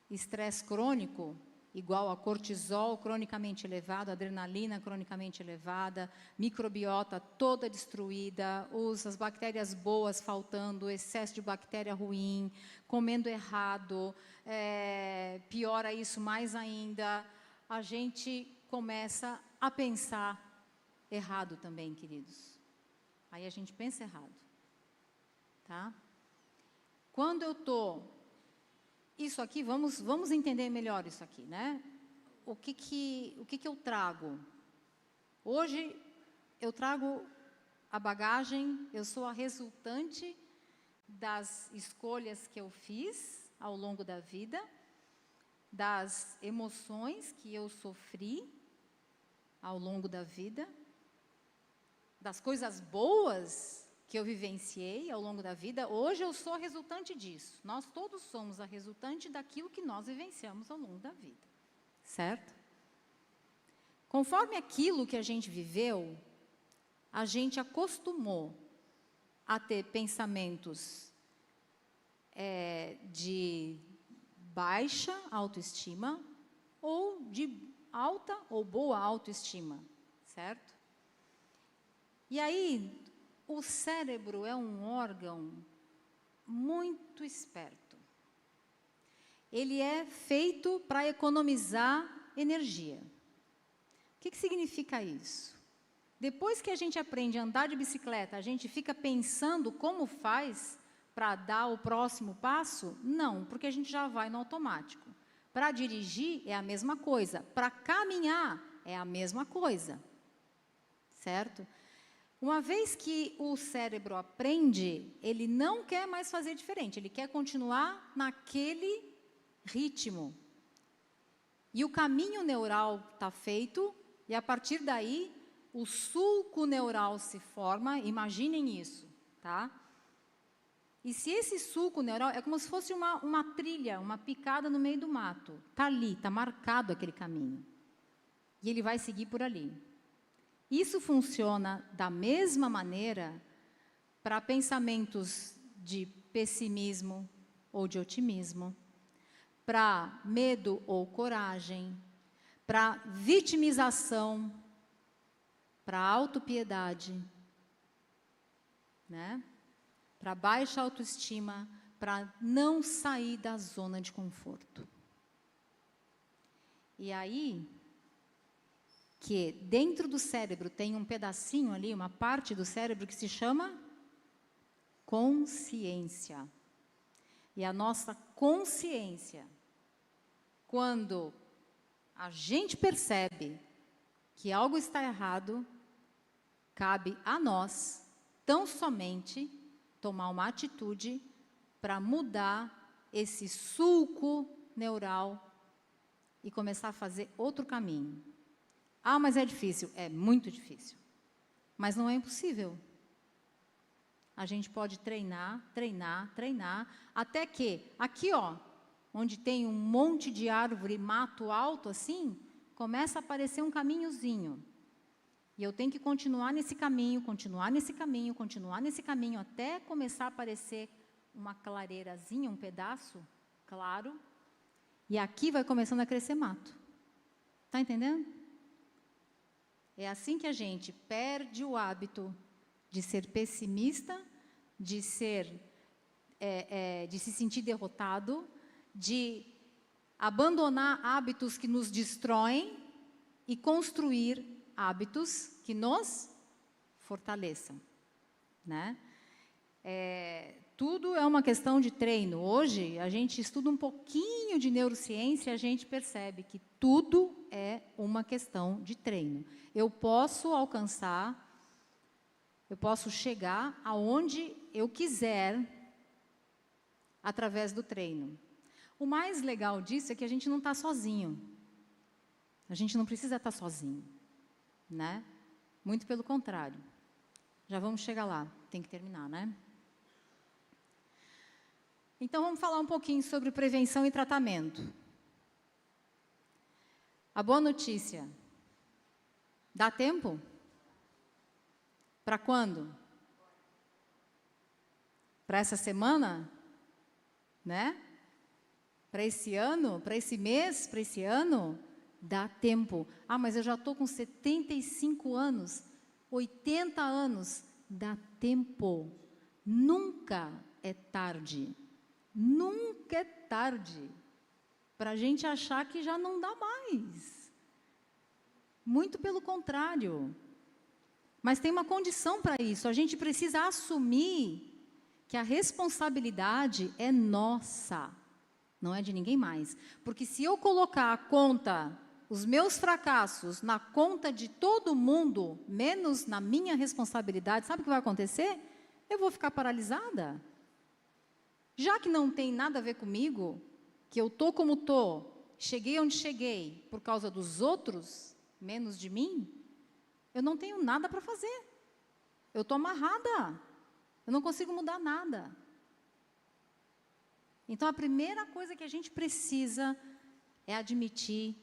Estresse crônico, igual a cortisol cronicamente elevado, adrenalina cronicamente elevada, microbiota toda destruída, as bactérias boas faltando, excesso de bactéria ruim, comendo errado, piora isso mais ainda, a gente começa a pensar errado também, queridos. Aí a gente pensa errado. Tá? Quando eu estou... Isso aqui, vamos entender melhor isso aqui, né? O que eu trago? Hoje, eu trago a bagagem, eu sou a resultante das escolhas que eu fiz ao longo da vida, das emoções que eu sofri ao longo da vida, das coisas boas que eu vivenciei ao longo da vida. Hoje eu sou a resultante disso. Nós todos somos a resultante daquilo que nós vivenciamos ao longo da vida. Certo? Conforme aquilo que a gente viveu, a gente acostumou a ter pensamentos de baixa autoestima ou de alta ou boa autoestima, certo? E aí, o cérebro é um órgão muito esperto. ele é feito para economizar energia. O que significa isso? Depois que a gente aprende a andar de bicicleta, a gente fica pensando como faz para dar o próximo passo? Não, porque a gente já vai no automático. Para dirigir é a mesma coisa, para caminhar é a mesma coisa, certo? Uma vez que o cérebro aprende, ele não quer mais fazer diferente, ele quer continuar naquele ritmo. E o caminho neural está feito, e a partir daí, o sulco neural se forma, imaginem isso, tá? E se esse sulco neural, é como se fosse uma trilha, uma picada no meio do mato, está ali, está marcado aquele caminho. E ele vai seguir por ali. Isso funciona da mesma maneira para pensamentos de pessimismo ou de otimismo, para medo ou coragem, para vitimização, para autopiedade, né? Para baixa autoestima, para não sair da zona de conforto. E aí, que dentro do cérebro tem um pedacinho ali, uma parte do cérebro que se chama consciência. E a nossa consciência, quando a gente percebe que algo está errado, cabe a nós, tão somente, tomar uma atitude para mudar esse sulco neural e começar a fazer outro caminho. Ah, mas é difícil. É muito difícil. Mas não é impossível. A gente pode treinar, treinar, treinar, até que, aqui ó, onde tem um monte de árvore, mato alto assim, começa a aparecer um caminhozinho. E eu tenho que continuar nesse caminho, continuar nesse caminho, continuar nesse caminho, até começar a aparecer uma clareirazinha, um pedaço claro, e aqui vai começando a crescer mato. Está entendendo? É assim que a gente perde o hábito de ser pessimista, de se sentir derrotado, de abandonar hábitos que nos destroem e construir hábitos que nos fortaleçam, né? Tudo é uma questão de treino. Hoje, a gente estuda um pouquinho de neurociência e a gente percebe que tudo é uma questão de treino. Eu posso alcançar, eu posso chegar aonde eu quiser através do treino. O mais legal disso é que a gente não está sozinho. A gente não precisa estar sozinho, né? Muito pelo contrário. Já vamos chegar lá, tem que terminar, né? Então, vamos falar um pouquinho sobre prevenção e tratamento. A boa notícia, dá tempo? Para quando? Para essa semana? Né? Para esse ano? Para esse mês? Para esse ano? Dá tempo. Ah, mas eu já estou com 75 anos, 80 anos. Dá tempo. Nunca é tarde. Nunca é tarde para a gente achar que já não dá mais. Muito pelo contrário. Mas tem uma condição para isso. A gente precisa assumir que a responsabilidade é nossa, não é de ninguém mais. Porque se eu colocar a conta, os meus fracassos, na conta de todo mundo, menos na minha responsabilidade, sabe o que vai acontecer? Eu vou ficar paralisada. Já que não tem nada a ver comigo, que eu estou como estou, cheguei onde cheguei por causa dos outros, menos de mim, eu não tenho nada para fazer. Eu estou amarrada. Eu não consigo mudar nada. Então, a primeira coisa que a gente precisa é admitir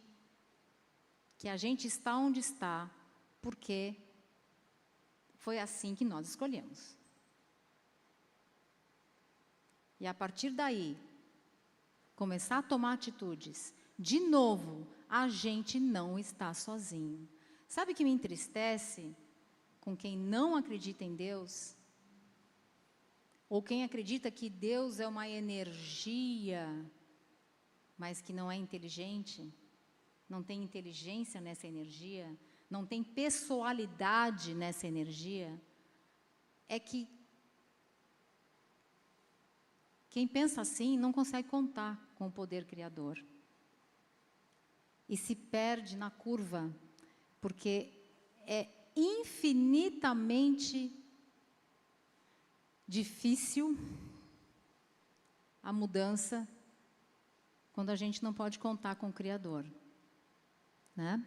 que a gente está onde está, porque foi assim que nós escolhemos. E a partir daí, começar a tomar atitudes. De novo, a gente não está sozinho. Sabe o que me entristece com quem não acredita em Deus? Ou quem acredita que Deus é uma energia mas que não é inteligente, não tem inteligência nessa energia, não tem pessoalidade nessa energia, é que quem pensa assim não consegue contar com o poder criador. E se perde na curva, porque é infinitamente difícil a mudança quando a gente não pode contar com o Criador, né?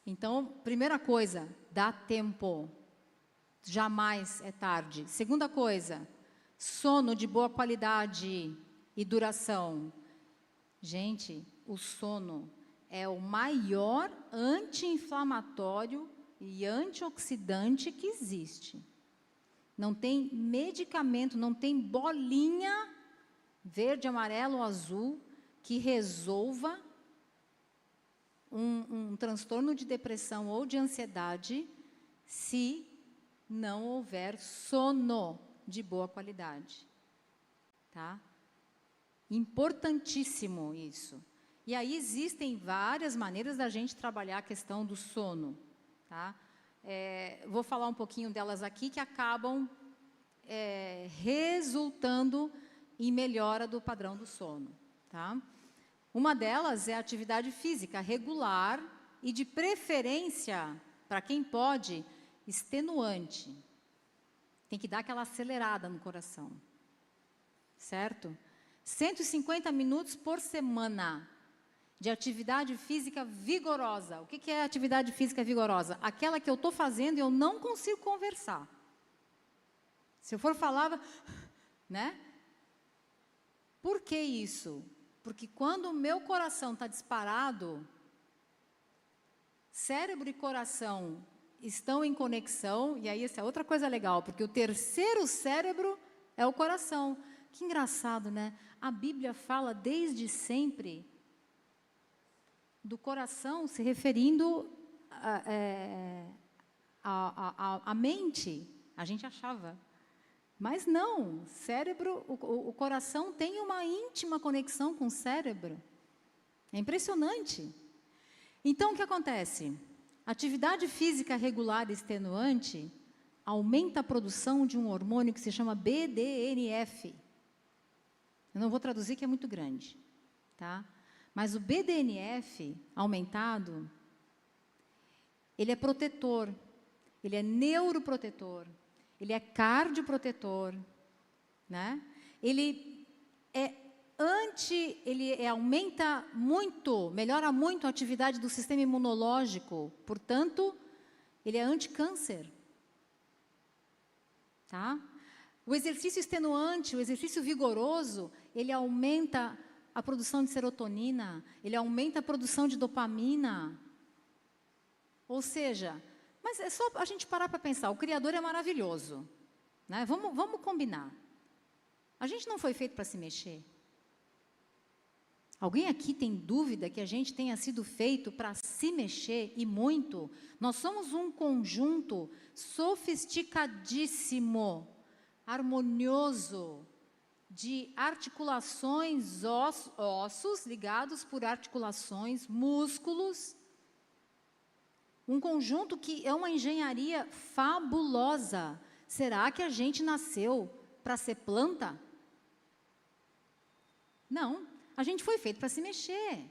Então, primeira coisa, dá tempo. Jamais é tarde. Segunda coisa, sono de boa qualidade e duração. Gente, o sono é o maior anti-inflamatório e antioxidante que existe. Não tem medicamento, não tem bolinha verde, amarelo ou azul que resolva um transtorno de depressão ou de ansiedade se não houver sono de boa qualidade. Tá? Importantíssimo isso. E aí existem várias maneiras da gente trabalhar a questão do sono. Tá? Vou falar um pouquinho delas aqui que acabam resultando em melhora do padrão do sono. Tá? Uma delas é a atividade física regular e, de preferência, para quem pode, extenuante. Tem que dar aquela acelerada no coração. Certo? 150 minutos por semana de atividade física vigorosa. O que é atividade física vigorosa? Aquela que eu estou fazendo e eu não consigo conversar. Se eu for falar, né? Por que isso? Porque quando o meu coração está disparado, cérebro e coração estão em conexão, e aí essa é outra coisa legal, porque o terceiro cérebro é o coração. Que engraçado, né? A Bíblia fala desde sempre do coração se referindo à mente, a gente achava. Mas não, cérebro, o coração tem uma íntima conexão com o cérebro. É impressionante. Então, o que acontece? Atividade física regular e extenuante aumenta a produção de um hormônio que se chama BDNF. Eu não vou traduzir, que é muito grande. Tá? Mas o BDNF aumentado, ele é protetor, ele é neuroprotetor, ele é cardioprotetor, né? Ele aumenta muito, melhora muito a atividade do sistema imunológico, portanto, ele é anticâncer. Tá? O exercício extenuante, o exercício vigoroso, ele aumenta a produção de serotonina, ele aumenta a produção de dopamina. Ou seja, mas é só a gente parar para pensar, o Criador é maravilhoso, né? Vamos combinar. A gente não foi feito para se mexer. Alguém aqui tem dúvida que a gente tenha sido feito para se mexer, e muito? Nós somos um conjunto sofisticadíssimo, harmonioso, de articulações, ossos ligados por articulações, músculos. Um conjunto que é uma engenharia fabulosa. Será que a gente nasceu para ser planta? Não, a gente foi feito para se mexer.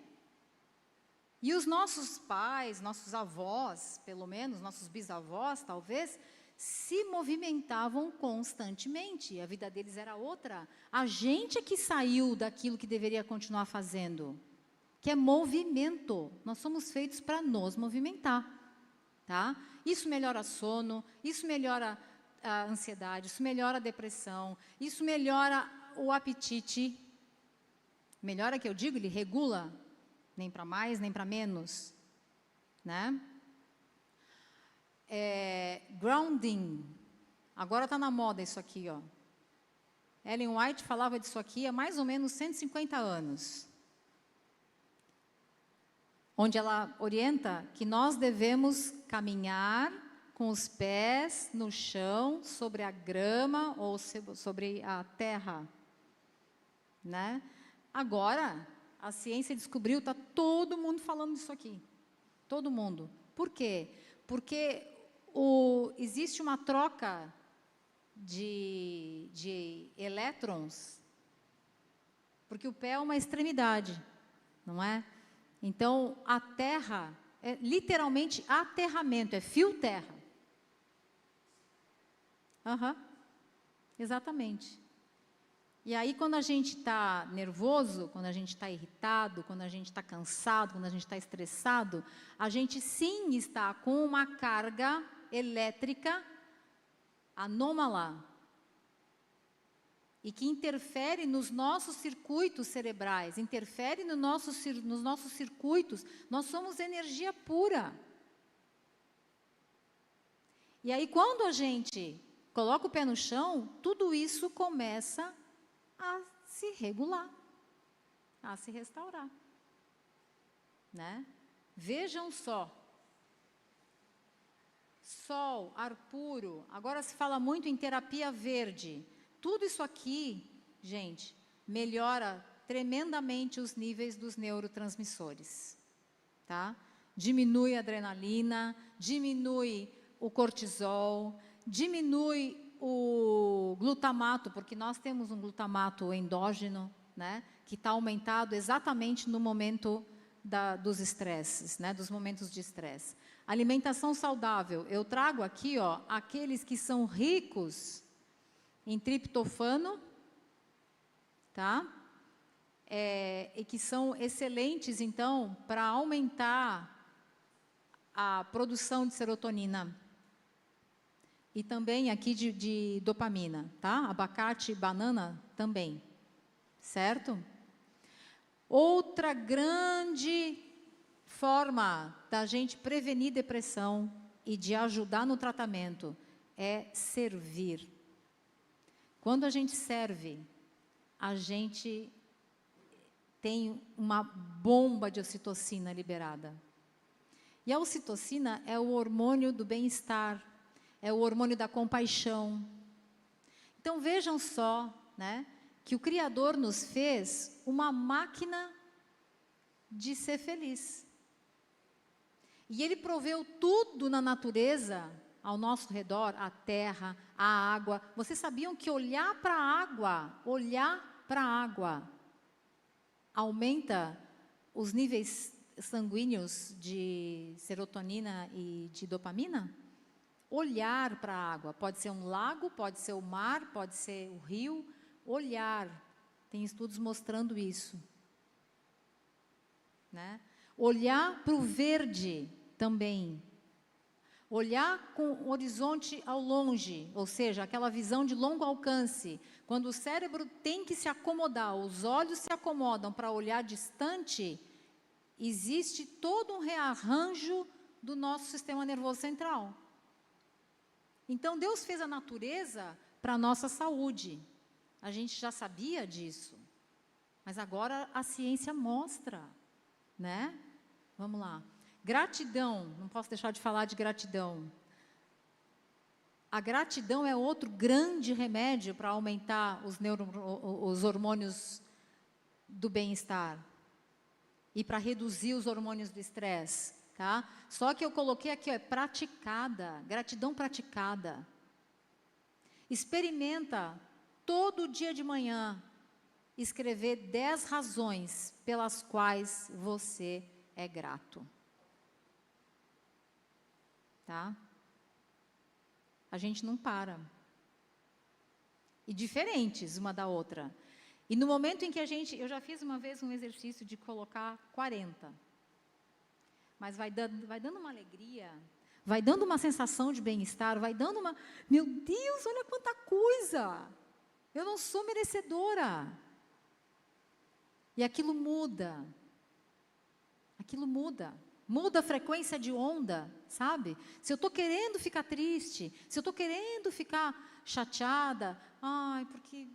E os nossos pais, nossos avós, pelo menos, nossos bisavós, talvez, se movimentavam constantemente. A vida deles era outra. A gente é que saiu daquilo que deveria continuar fazendo, que é movimento. Nós somos feitos para nos movimentar. Tá? Isso melhora sono, isso melhora a ansiedade, isso melhora a depressão, isso melhora o apetite. Melhora, que eu digo, ele regula, nem para mais, nem para menos. Né? Grounding, agora está na moda isso aqui. Ó. Ellen White falava disso aqui há mais ou menos 150 anos. Onde ela orienta que nós devemos caminhar com os pés no chão, sobre a grama ou sobre a terra, né? Agora, a ciência descobriu, está todo mundo falando disso aqui. Todo mundo. Por quê? Porque existe uma troca de elétrons, porque o pé é uma extremidade, não é? Então, a Terra é literalmente aterramento, é fio-terra. Exatamente. E aí, quando a gente está nervoso, quando a gente está irritado, quando a gente está cansado, quando a gente está estressado, a gente sim está com uma carga elétrica anômala e que interfere nos nossos circuitos cerebrais, interfere nos nossos circuitos. Nós somos energia pura. E aí, quando a gente coloca o pé no chão, tudo isso começa a se regular, a se restaurar, né? Vejam só, sol, ar puro, agora se fala muito em terapia verde. Tudo isso aqui, gente, melhora tremendamente os níveis dos neurotransmissores, tá? Diminui a adrenalina, diminui o cortisol, diminui o glutamato, porque nós temos um glutamato endógeno, né, que está aumentado exatamente no momento dos estresses, né, dos momentos de estresse. Alimentação saudável, eu trago aqui, ó, aqueles que são ricos em triptofano, tá? E que são excelentes, então, para aumentar a produção de serotonina. E também aqui de dopamina, tá? Abacate e banana também, certo? Outra grande forma da gente prevenir depressão e de ajudar no tratamento é servir. Quando a gente serve, a gente tem uma bomba de ocitocina liberada. E a ocitocina é o hormônio do bem-estar, é o hormônio da compaixão. Então, vejam só, né, que o Criador nos fez uma máquina de ser feliz. E Ele proveu tudo na natureza, ao nosso redor, a terra, a água. Vocês sabiam que olhar para a água, aumenta os níveis sanguíneos de serotonina e de dopamina? Olhar para a água, pode ser um lago, pode ser o mar, pode ser o rio, olhar, tem estudos mostrando isso, né? Olhar para o verde também, olhar com o horizonte ao longe, ou seja, aquela visão de longo alcance, quando o cérebro tem que se acomodar, os olhos se acomodam para olhar distante, existe todo um rearranjo do nosso sistema nervoso central. Então, Deus fez a natureza para a nossa saúde. A gente já sabia disso. Mas agora a ciência mostra, né? Vamos lá. Gratidão, não posso deixar de falar de gratidão. A gratidão é outro grande remédio para aumentar os hormônios do bem-estar. E para reduzir os hormônios do estresse. Tá? Só que eu coloquei aqui, ó, é praticada, gratidão praticada. Experimenta todo dia de manhã escrever 10 razões pelas quais você é grato. Tá? A gente não para. E diferentes uma da outra. E no momento em que eu já fiz uma vez um exercício de colocar 40. Mas vai dando uma alegria, vai dando uma sensação de bem-estar, vai dando uma... Meu Deus, olha quanta coisa! Eu não sou merecedora. E aquilo muda. Aquilo muda. Muda a frequência de onda, sabe? Se eu estou querendo ficar triste, se eu estou querendo ficar chateada, ai, porque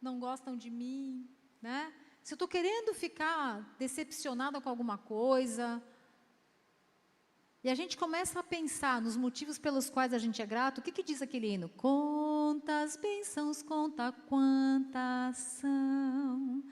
não gostam de mim, né? Se eu estou querendo ficar decepcionada com alguma coisa, e a gente começa a pensar nos motivos pelos quais a gente é grato, o que diz aquele hino? Com contas bênçãos, conta quantas são,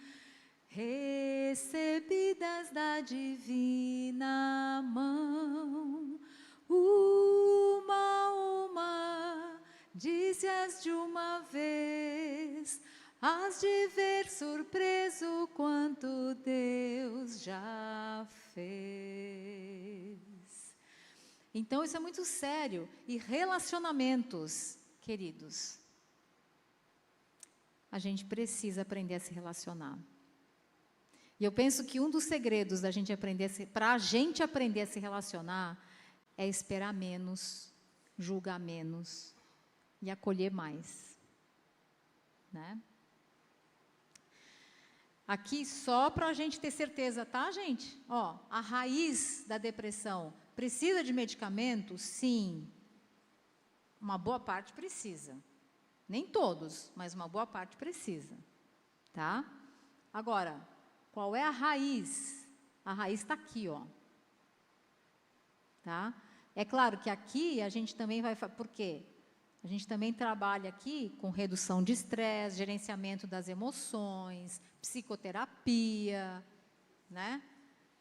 recebidas da divina mão. Uma a uma, dize-as de uma vez, hás de ver surpreso quanto Deus já fez. Então, isso é muito sério. E relacionamentos, queridos, a gente precisa aprender a se relacionar. E eu penso que um dos segredos da gente para a gente aprender a se relacionar, é esperar menos, julgar menos e acolher mais, né? Aqui só para a gente ter certeza, tá, gente? Ó, a raiz da depressão precisa de medicamento? Sim. Uma boa parte precisa. Nem todos, mas uma boa parte precisa, tá? Agora, qual é a raiz? A raiz está aqui, ó. Tá? É claro que aqui a gente também vai... Por quê? A gente também trabalha aqui com redução de estresse, gerenciamento das emoções, psicoterapia, né?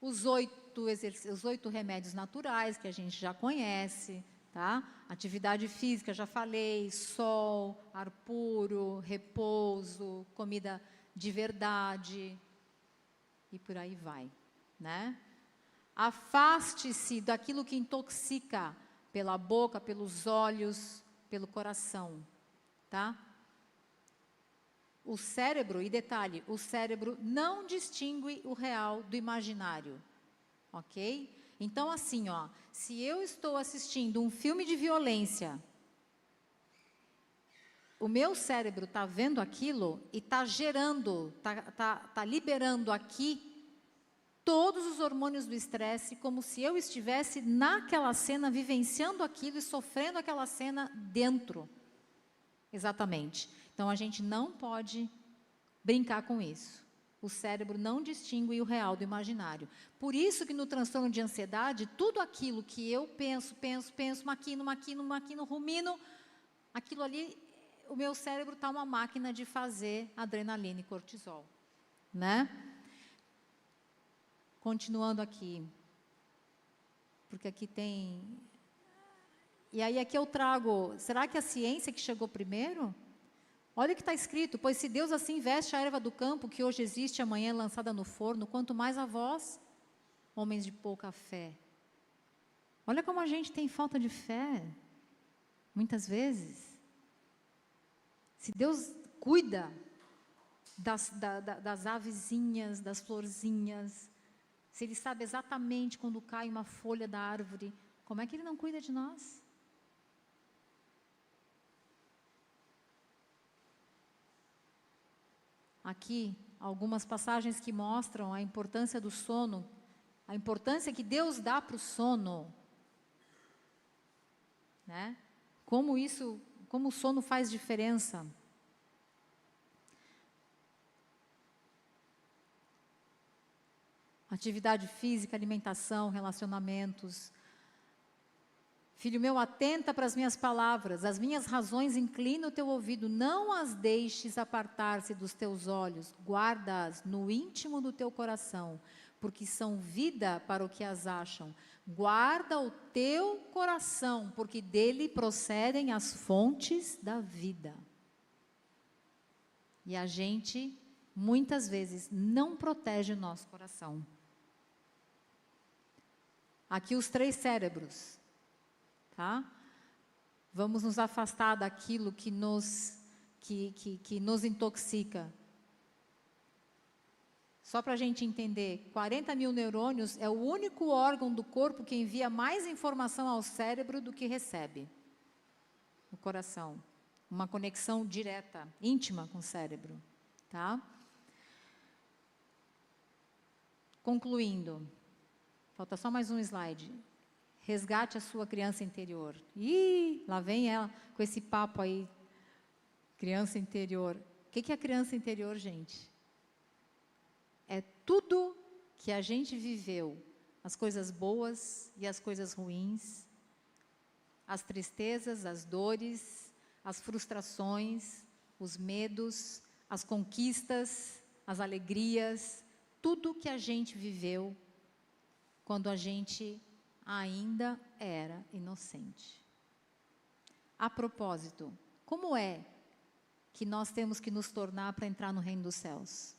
Os 8 remédios naturais que a gente já conhece, tá? Atividade física, já falei, sol, ar puro, repouso, comida de verdade e por aí vai, né? Afaste-se daquilo que intoxica pela boca, pelos olhos, pelo coração, tá? O cérebro, e detalhe, o cérebro não distingue o real do imaginário, ok? Então, assim, ó, se eu estou assistindo um filme de violência, o meu cérebro está vendo aquilo e está gerando, tá liberando aqui todos os hormônios do estresse, como se eu estivesse naquela cena, vivenciando aquilo e sofrendo aquela cena dentro. Exatamente. Então, a gente não pode brincar com isso. O cérebro não distingue o real do imaginário. Por isso que no transtorno de ansiedade, tudo aquilo que eu penso, maquino, rumino, aquilo ali, o meu cérebro está uma máquina de fazer adrenalina e cortisol, né? Continuando aqui, porque aqui tem... E aí aqui eu trago, será que a ciência que chegou primeiro? Olha o que está escrito, pois se Deus assim veste a erva do campo, que hoje existe, amanhã é lançada no forno, quanto mais a vós, homens de pouca fé. Olha como a gente tem falta de fé, muitas vezes. Se Deus cuida das avezinhas, das florzinhas, se Ele sabe exatamente quando cai uma folha da árvore, como é que Ele não cuida de nós? Aqui, algumas passagens que mostram a importância do sono, a importância que Deus dá para o sono, né? Como o sono faz diferença. Atividade física, alimentação, relacionamentos. Filho meu, atenta para as minhas palavras, as minhas razões inclina o teu ouvido, não as deixes apartar-se dos teus olhos, guarda-as no íntimo do teu coração, porque são vida para o que as acham. Guarda o teu coração, porque dele procedem as fontes da vida. E a gente, muitas vezes, não protege o nosso coração. Aqui os 3 cérebros, tá? Vamos nos afastar daquilo que nos intoxica. Só para a gente entender, 40 mil neurônios é o único órgão do corpo que envia mais informação ao cérebro do que recebe. O coração. Uma conexão direta, íntima com o cérebro, tá? Concluindo. Falta só mais um slide. Resgate a sua criança interior. Ih, lá vem ela com esse papo aí. Criança interior. O que é a criança interior, gente? É tudo que a gente viveu. As coisas boas e as coisas ruins. As tristezas, as dores, as frustrações, os medos, as conquistas, as alegrias, tudo que a gente viveu quando a gente ainda era inocente. A propósito, como é que nós temos que nos tornar para entrar no reino dos céus?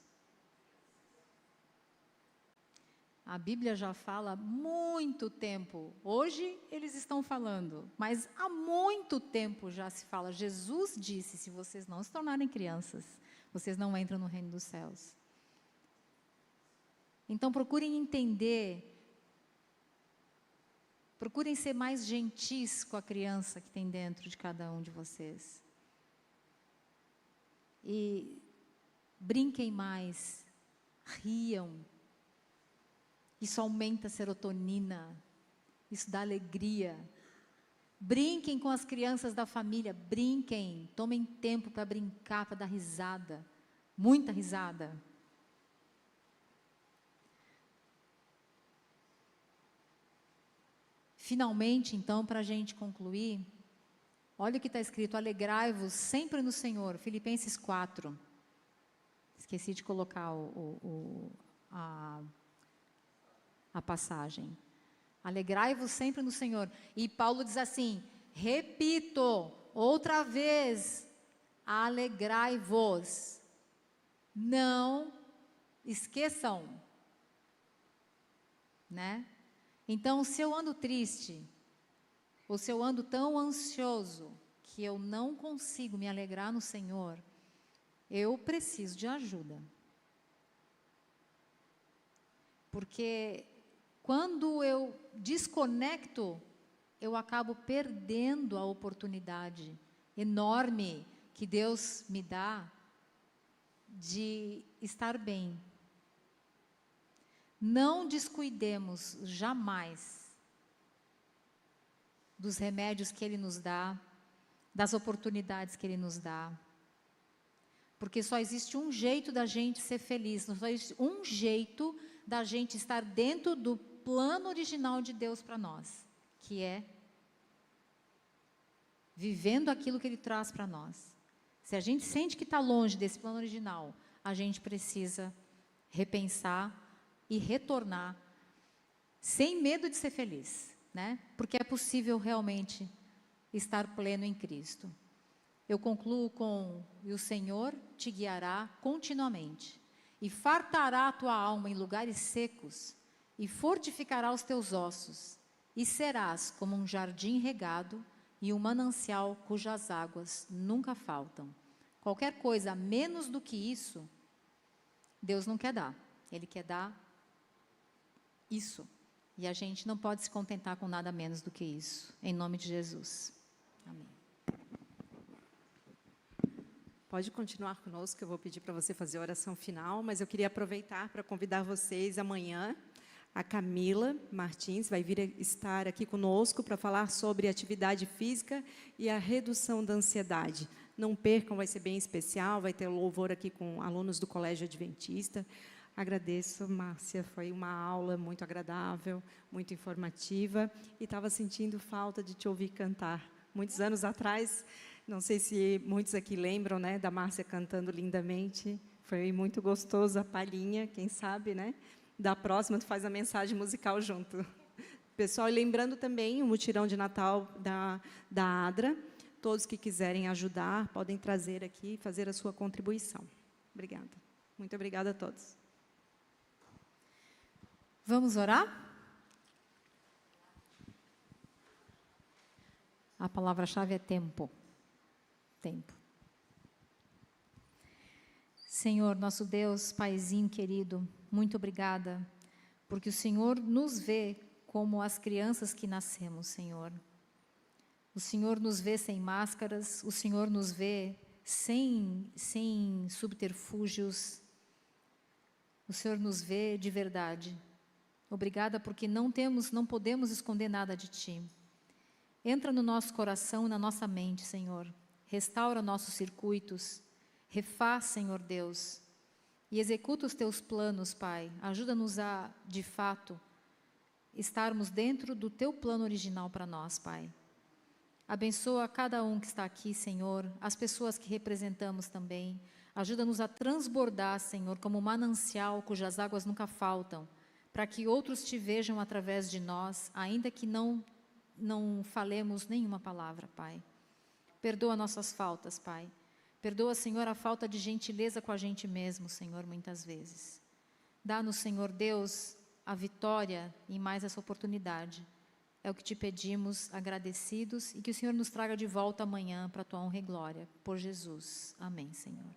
A Bíblia já fala há muito tempo. Hoje eles estão falando, mas há muito tempo já se fala. Jesus disse: se vocês não se tornarem crianças, vocês não entram no reino dos céus. Então procurem entender, procurem ser mais gentis com a criança que tem dentro de cada um de vocês. E brinquem mais, riam. Isso aumenta a serotonina, isso dá alegria. Brinquem com as crianças da família, brinquem, tomem tempo para brincar, para dar risada, muita risada. Finalmente, então, para a gente concluir, olha o que está escrito: alegrai-vos sempre no Senhor, Filipenses 4. Esqueci de colocar a passagem. Alegrai-vos sempre no Senhor. E Paulo diz assim, repito, outra vez, alegrai-vos. Não esqueçam. Né? Então, se eu ando triste, ou se eu ando tão ansioso, que eu não consigo me alegrar no Senhor, eu preciso de ajuda. Porque quando eu desconecto, eu acabo perdendo a oportunidade enorme que Deus me dá de estar bem. Não descuidemos jamais dos remédios que Ele nos dá, das oportunidades que Ele nos dá. Porque só existe um jeito da gente ser feliz, só existe um jeito da gente estar dentro do plano original de Deus para nós, que é vivendo aquilo que Ele traz para nós. Se a gente sente que está longe desse plano original, a gente precisa repensar e retornar, sem medo de ser feliz, né? Porque é possível realmente estar pleno em Cristo. Eu concluo com: e o Senhor te guiará continuamente, e fartará a tua alma em lugares secos, e fortificará os teus ossos, e serás como um jardim regado, e um manancial cujas águas nunca faltam. Qualquer coisa menos do que isso, Deus não quer dar. Ele quer dar isso. E a gente não pode se contentar com nada menos do que isso. Em nome de Jesus. Amém. Pode continuar conosco, que eu vou pedir para você fazer a oração final, mas eu queria aproveitar para convidar vocês amanhã. A Camila Martins vai vir estar aqui conosco para falar sobre atividade física e a redução da ansiedade. Não percam, vai ser bem especial, vai ter louvor aqui com alunos do Colégio Adventista. Agradeço, Márcia, foi uma aula muito agradável, muito informativa, e estava sentindo falta de te ouvir cantar. Muitos anos atrás, não sei se muitos aqui lembram, né, da Márcia cantando lindamente, foi muito gostoso a palhinha, quem sabe, né? Da próxima, tu faz a mensagem musical junto. Pessoal, e lembrando também o mutirão de Natal da ADRA, todos que quiserem ajudar, podem trazer aqui e fazer a sua contribuição. Obrigada. Muito obrigada a todos. Vamos orar? A palavra-chave é tempo. Tempo. Senhor, nosso Deus, Paizinho querido, muito obrigada, porque o Senhor nos vê como as crianças que nascemos, Senhor. O Senhor nos vê sem máscaras, o Senhor nos vê sem subterfúgios, o Senhor nos vê de verdade. Obrigada porque não podemos esconder nada de Ti. Entra no nosso coração e na nossa mente, Senhor. Restaura nossos circuitos. Refaz, Senhor Deus. E executa os Teus planos, Pai. Ajuda-nos a, de fato, estarmos dentro do Teu plano original para nós, Pai. Abençoa cada um que está aqui, Senhor, as pessoas que representamos também. Ajuda-nos a transbordar, Senhor, como um manancial cujas águas nunca faltam, para que outros te vejam através de nós, ainda que não falemos nenhuma palavra, Pai. Perdoa nossas faltas, Pai. Perdoa, Senhor, a falta de gentileza com a gente mesmo, Senhor, muitas vezes. Dá-nos, Senhor Deus, a vitória em mais essa oportunidade. É o que te pedimos, agradecidos, e que o Senhor nos traga de volta amanhã para a tua honra e glória. Por Jesus. Amém, Senhor.